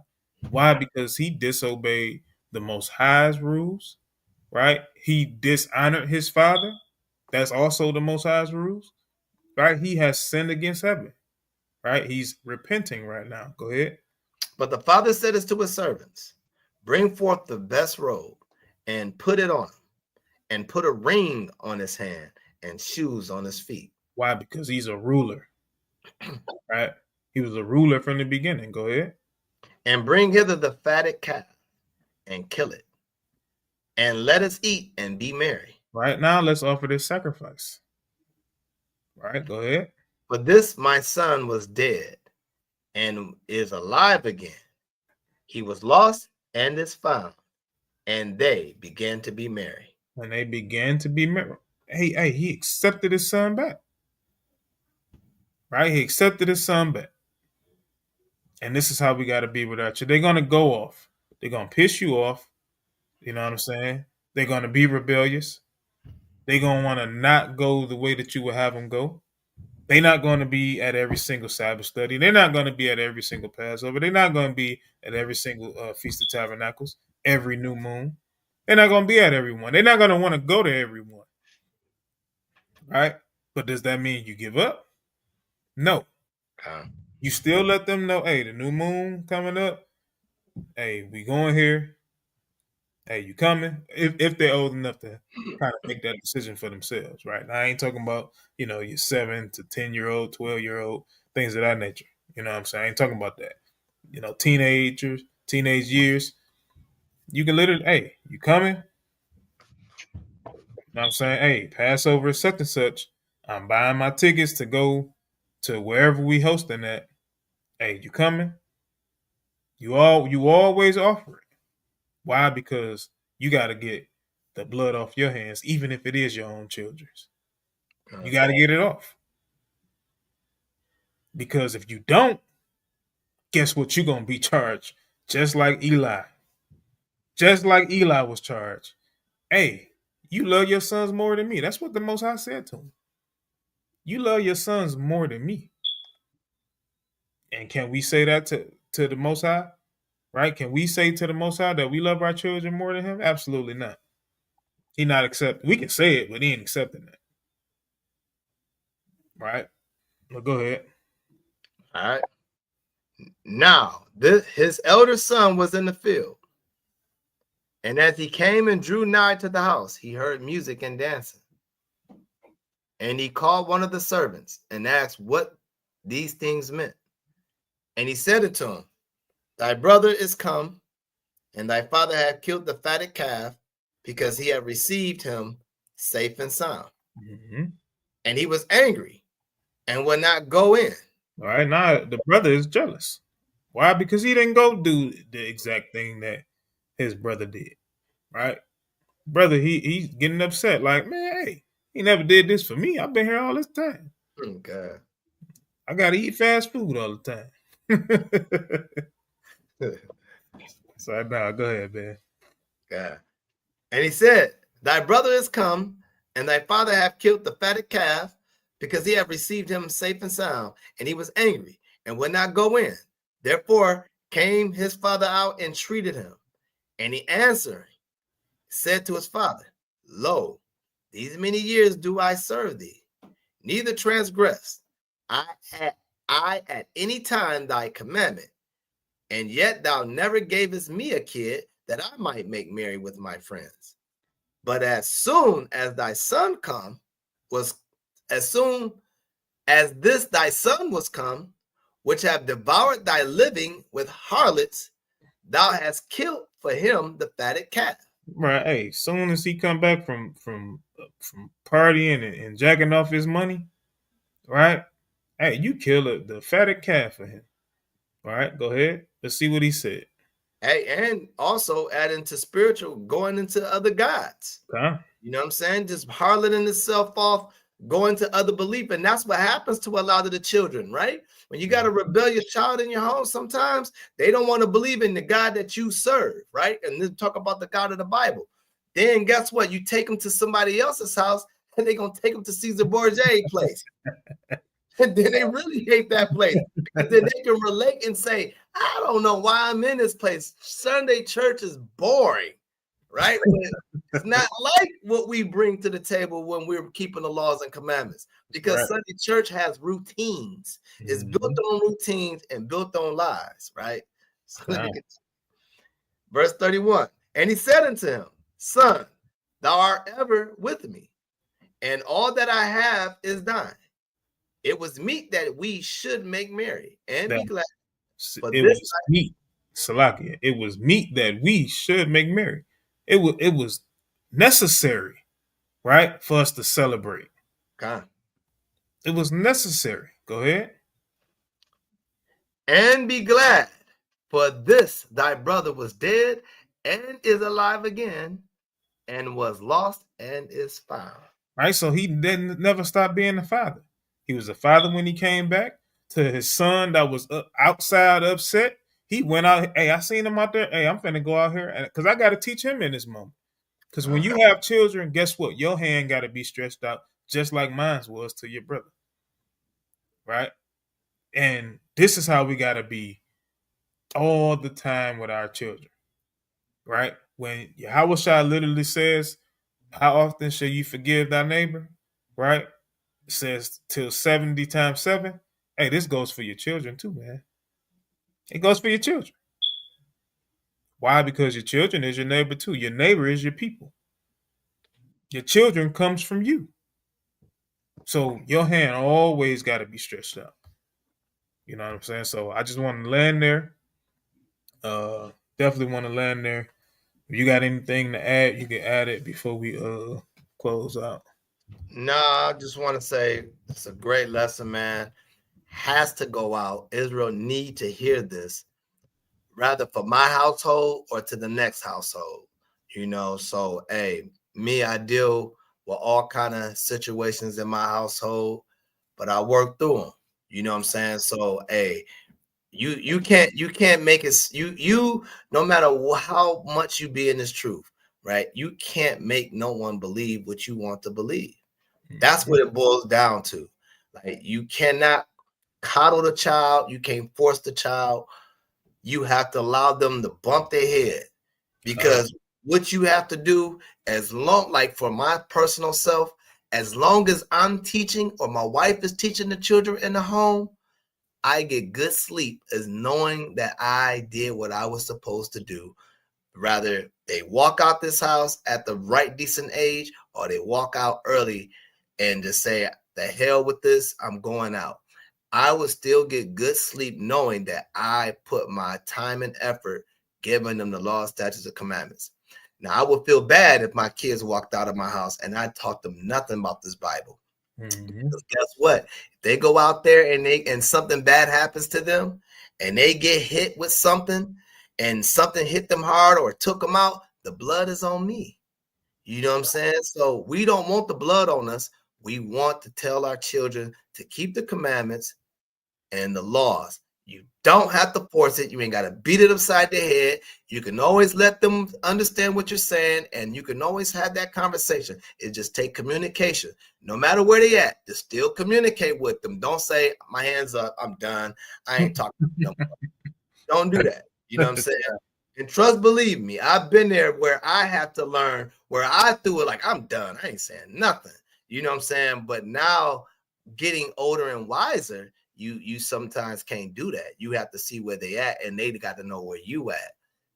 Why? Because he disobeyed the Most High's rules, right? He dishonored his father. That's also the Most High's rules, right? He has sinned against heaven, right? He's repenting right now. Go ahead. But the father said to his servants, bring forth the best robe and put it on him, and put a ring on his hand and shoes on his feet. Why? Because he's a ruler, right? He was a ruler from the beginning. Go ahead. And bring hither the fatted calf and kill it, and let us eat and be merry. Right now, let's offer this sacrifice. Right, go ahead. For this my son was dead and is alive again. He was lost and is found. And they began to be merry. And they began to be merry. Hey, he accepted his son back. Right? He accepted his son back. And this is how we got to be with our children. They're going to go off. They're going to piss you off. You know what I'm saying? They're going to be rebellious. They're going to want to not go the way that you would have them go. They're not going to be at every single Sabbath study. They're not going to be at every single Passover. They're not going to be at every single Feast of Tabernacles, every new moon. They're not going to be at everyone. They're not going to want to go to everyone. Right? But does that mean you give up? No. You still let them know, hey, the new moon coming up. Hey, we going here. Hey, you coming? If they're old enough to kind of make that decision for themselves, right? Now, I ain't talking about, your 7 to 10-year-old, 12-year-old, things of that nature. You know what I'm saying? I ain't talking about that. Teenage years. You can literally, hey, you coming? You know what I'm saying? Hey, Passover such and such. I'm buying my tickets to go to wherever we hosting at. Hey, you coming? You always offer it. Why? Because you got to get the blood off your hands, even if it is your own children's. You got to get it off. Because if you don't, guess what? You're going to be charged just like Eli. Just like Eli was charged. Hey, you love your sons more than me. That's what the Most High said to him. You love your sons more than me. And can we say that to the Most High? Right? Can we say to the Most High that we love our children more than him? Absolutely not. He not accepting. We can say it, but he ain't accepting that. Right? Well, go ahead. All right. Now, his elder son was in the field. And as he came and drew nigh to the house, he heard music and dancing. And he called one of the servants and asked what these things meant. And he said unto him, thy brother is come, and thy father hath killed the fatted calf, because he had received him safe and sound. Mm-hmm. And he was angry and would not go in. All right, now the brother is jealous. Why? Because he didn't go do the exact thing that his brother did. Right? Brother, he's getting upset. Like, man, hey, he never did this for me. I've been here all this time. Oh, God. I got to eat fast food all the time. So now, go ahead, man. God. And he said, thy brother is come, and thy father hath killed the fatted calf, because he hath received him safe and sound. And he was angry and would not go in. Therefore came his father out and treated him. And he answering said to his father, lo, these many years do I serve thee, neither transgress I at any time thy commandment, and yet thou never gavest me a kid that I might make merry with my friends. But as soon as thy son come, as soon as this thy son was come, which have devoured thy living with harlots, thou hast killed for him the fatted calf. Right. Hey, soon as he come back from partying and jacking off his money, right? Hey, you kill the fatted calf for him. All right, go ahead. Let's see what he said. Hey, and also adding to spiritual, going into other gods. Okay. You know what I'm saying? Just harloting itself off, going to other belief. And that's what happens to a lot of the children, right? When you got a rebellious child in your home, sometimes they don't want to believe in the God that you serve, right? And then talk about the God of the Bible. Then guess what? You take them to somebody else's house and they're going to take them to Caesar Borgia place. And then they really hate that place because then they can relate and say, I don't know why I'm in this place. Sunday church is boring, right? It's not like what we bring to the table when we're keeping the laws and commandments, because Right. Sunday church has routines. It's built on routines and built on lies, right? So let me get verse 31. And he said unto him, Son, thou art ever with me, and all that I have is thine. It was meet that we should make merry and be glad. But It was meat, Salakia. It was meat that we should make merry. It was necessary, right, for us to celebrate. God. It was necessary. Go ahead. And be glad, for this thy brother was dead and is alive again, and was lost and is found. Right, so he didn't never stop being a father. He was a father when he came back to his son that was outside upset. He went out. Hey, I seen him out there. Hey, I'm finna go out here because I got to teach him in this moment. Because when you have children, guess what? Your hand got to be stretched out just like mine was to your brother. Right? And this is how we got to be all the time with our children. Right? When Yahweh literally says, how often shall you forgive thy neighbor? Right? It says till 70 times 7. Hey, this goes for your children too, man. It goes for your children. Why? Because your children is your neighbor too. Your neighbor is your people. Your children comes from you. So your hand always got to be stretched out. You know what I'm saying? So I just want to land there. Definitely want to land there. If you got anything to add, you can add it before we close out. No, I just want to say it's a great lesson, man. Has to go out. Israel need to hear this, rather for my household or to the next household. You know, so hey, me, I deal with all kind of situations in my household, but I work through them. You know what I'm saying? So hey, you can't make it. You no matter how much you be in this truth, right? You can't make no one believe what you want to believe. That's what it boils down to. Like you cannot coddle the child. You can't force the child. You have to allow them to bump their head, because what you have to do, as long, like for my personal self, as long as I'm teaching or my wife is teaching the children in the home, I get good sleep as knowing that I did what I was supposed to do. Rather they walk out this house at the right decent age, or they walk out early and just say, the hell with this, I'm going out. I would still get good sleep knowing that I put my time and effort giving them the law, statutes, and commandments. Now, I would feel bad if my kids walked out of my house and I taught them nothing about this Bible. Guess what? If they go out there and something bad happens to them and they get hit with something and something hit them hard or took them out, the blood is on me. You know what I'm saying? So we don't want the blood on us. We want to tell our children to keep the commandments and the laws. You don't have to force it. You ain't got to beat it upside the head. You can always let them understand what you're saying, and you can always have that conversation. It just take communication. No matter where they at, just still communicate with them. Don't say, my hands up, I'm done. I ain't talking to them. Don't do that. You know what I'm saying? And trust, believe me, I've been there where I have to learn, where I threw it like, I'm done. I ain't saying nothing. You know what I'm saying? But now getting older and wiser, you sometimes can't do that. You have to see where they at, and they got to know where you at.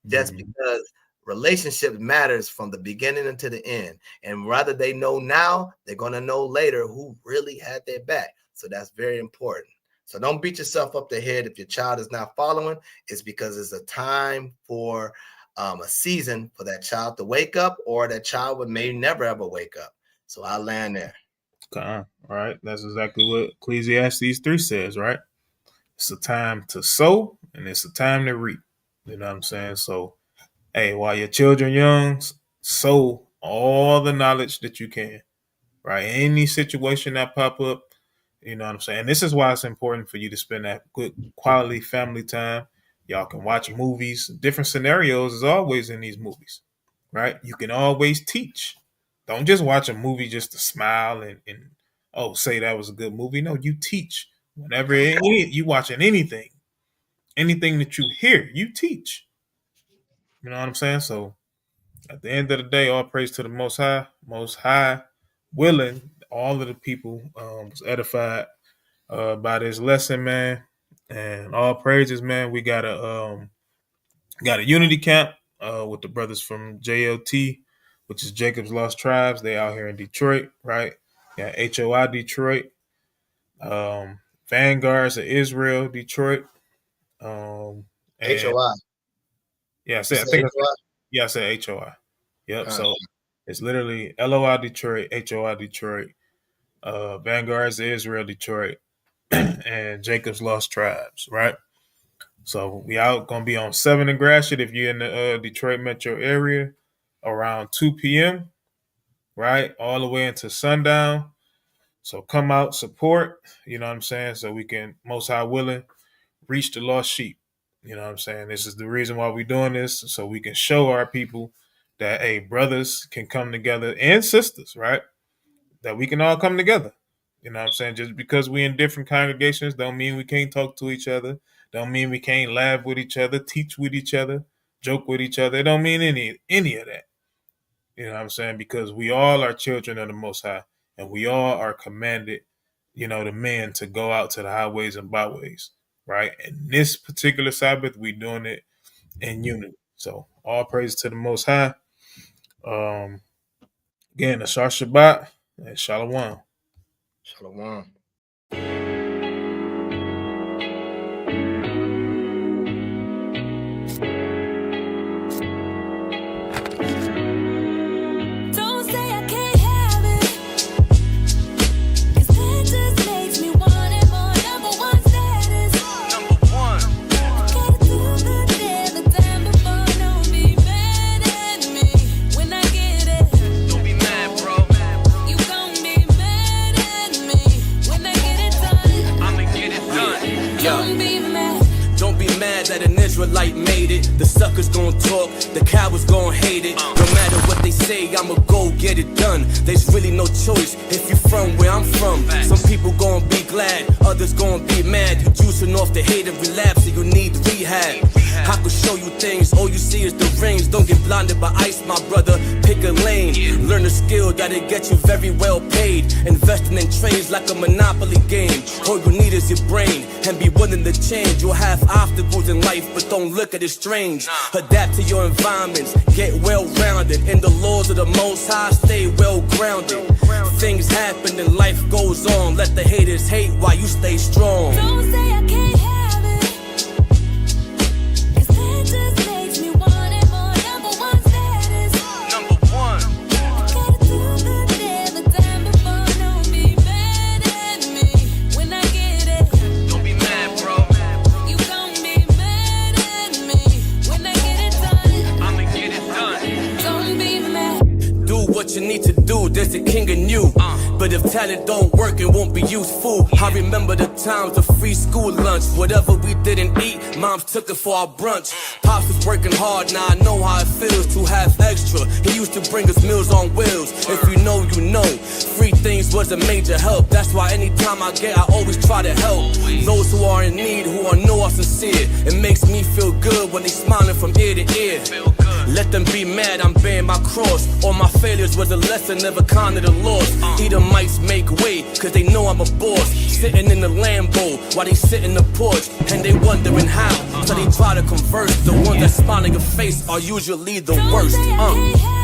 Just because Relationship matters from the beginning until the end. And rather they know now, they're going to know later who really had their back. So that's very important. So don't beat yourself up the head if your child is not following. It's because it's a time for a season for that child to wake up, or that child may never ever wake up. So I'll land there. All right. That's exactly what Ecclesiastes 3 says, right? It's a time to sow and it's a time to reap. You know what I'm saying? So, hey, while your children young, sow all the knowledge that you can, right? Any situation that pop up, you know what I'm saying? This is why it's important for you to spend that good quality family time. Y'all can watch movies. Different scenarios is always in these movies, right? You can always teach. Don't just watch a movie just to smile and say that was a good movie. No, you teach. Whenever you watching anything that you hear, you teach. You know what I'm saying? So at the end of the day, all praise to the Most High, willing all of the people was edified by this lesson, man. And all praises, man. We got a unity camp with the brothers from JLT, which is Jacob's Lost Tribes. They out here in Detroit, right? Got HOI Detroit, Vanguards of Israel, Detroit. HOI. Yeah, I said HOI. Yep. So it's literally LOI Detroit, HOI Detroit, Vanguards of Israel Detroit, and Jacob's Lost Tribes, right? So we out gonna be on 7 and Gratiot if you're in the Detroit metro area around 2 p.m. right, all the way into sundown. So come out, support, you know what I'm saying, so we can, Most High willing, reach the lost sheep. You know what I'm saying? This is the reason why we're doing this, so we can show our people that, hey, brothers can come together and sisters, right? That we can all come together. You know what I'm saying? Just because we in different congregations don't mean we can't talk to each other. Don't mean we can't laugh with each other, teach with each other, joke with each other. It don't mean any of that. You know what I'm saying? Because we all are children of the Most High, and we all are commanded, the men to go out to the highways and byways, right? And this particular Sabbath, we doing it in unity. So all praise to the Most High. Again, Ashar Shabbat and Shalom. Shalom. That an Israelite made it. The suckers gon' talk, the cowards gon' hate it. No matter what they say, I'ma go get it done. There's really no choice if you from where I'm from. Some people gon' be glad, others gon' be mad. You juicing off the hate and relapse, and you need rehab. I could show you things, all you see is the rings. Don't get blinded by ice, my brother. Pick a lane, learn a skill that'll get you very well paid. Investing in trades like a monopoly game. All you need is your brain and be willing to change. You'll have obstacles in life, but don't look at it strange. Adapt to your environments, get well rounded. In the laws of the Most High, stay well grounded. Things happen and life goes on. Let the haters hate while you stay strong. Don't say I can't have it, 'cause that just makes me want it more. Number one status. Number one. Gotta do good every time before. Don't be mad at me when I get it. Don't be mad, bro. You gon' be mad at me when I get it done. I'ma get it done. Don't be mad. Do what you need to do, there's the king in you. But if talent don't work, it won't be useful. I remember the times of free school lunch. Whatever we didn't eat, moms took it for our brunch. Pops was working hard, now I know how it feels to have extra. He used to bring us meals on wheels. If you know, you know. Free things was a major help. That's why anytime I get, I always try to help. Those who are in need, who are know are sincere. It makes me feel good when they smiling from ear to ear. Let them be mad, I'm bearing my cross. All my failures was a lesson, never counted a loss. Edomites make way, cause they know I'm a boss. Sitting in the Lambo, while they sit in the porch. And they wondering how, so they try to converse. The ones that smile in your face are usually the worst.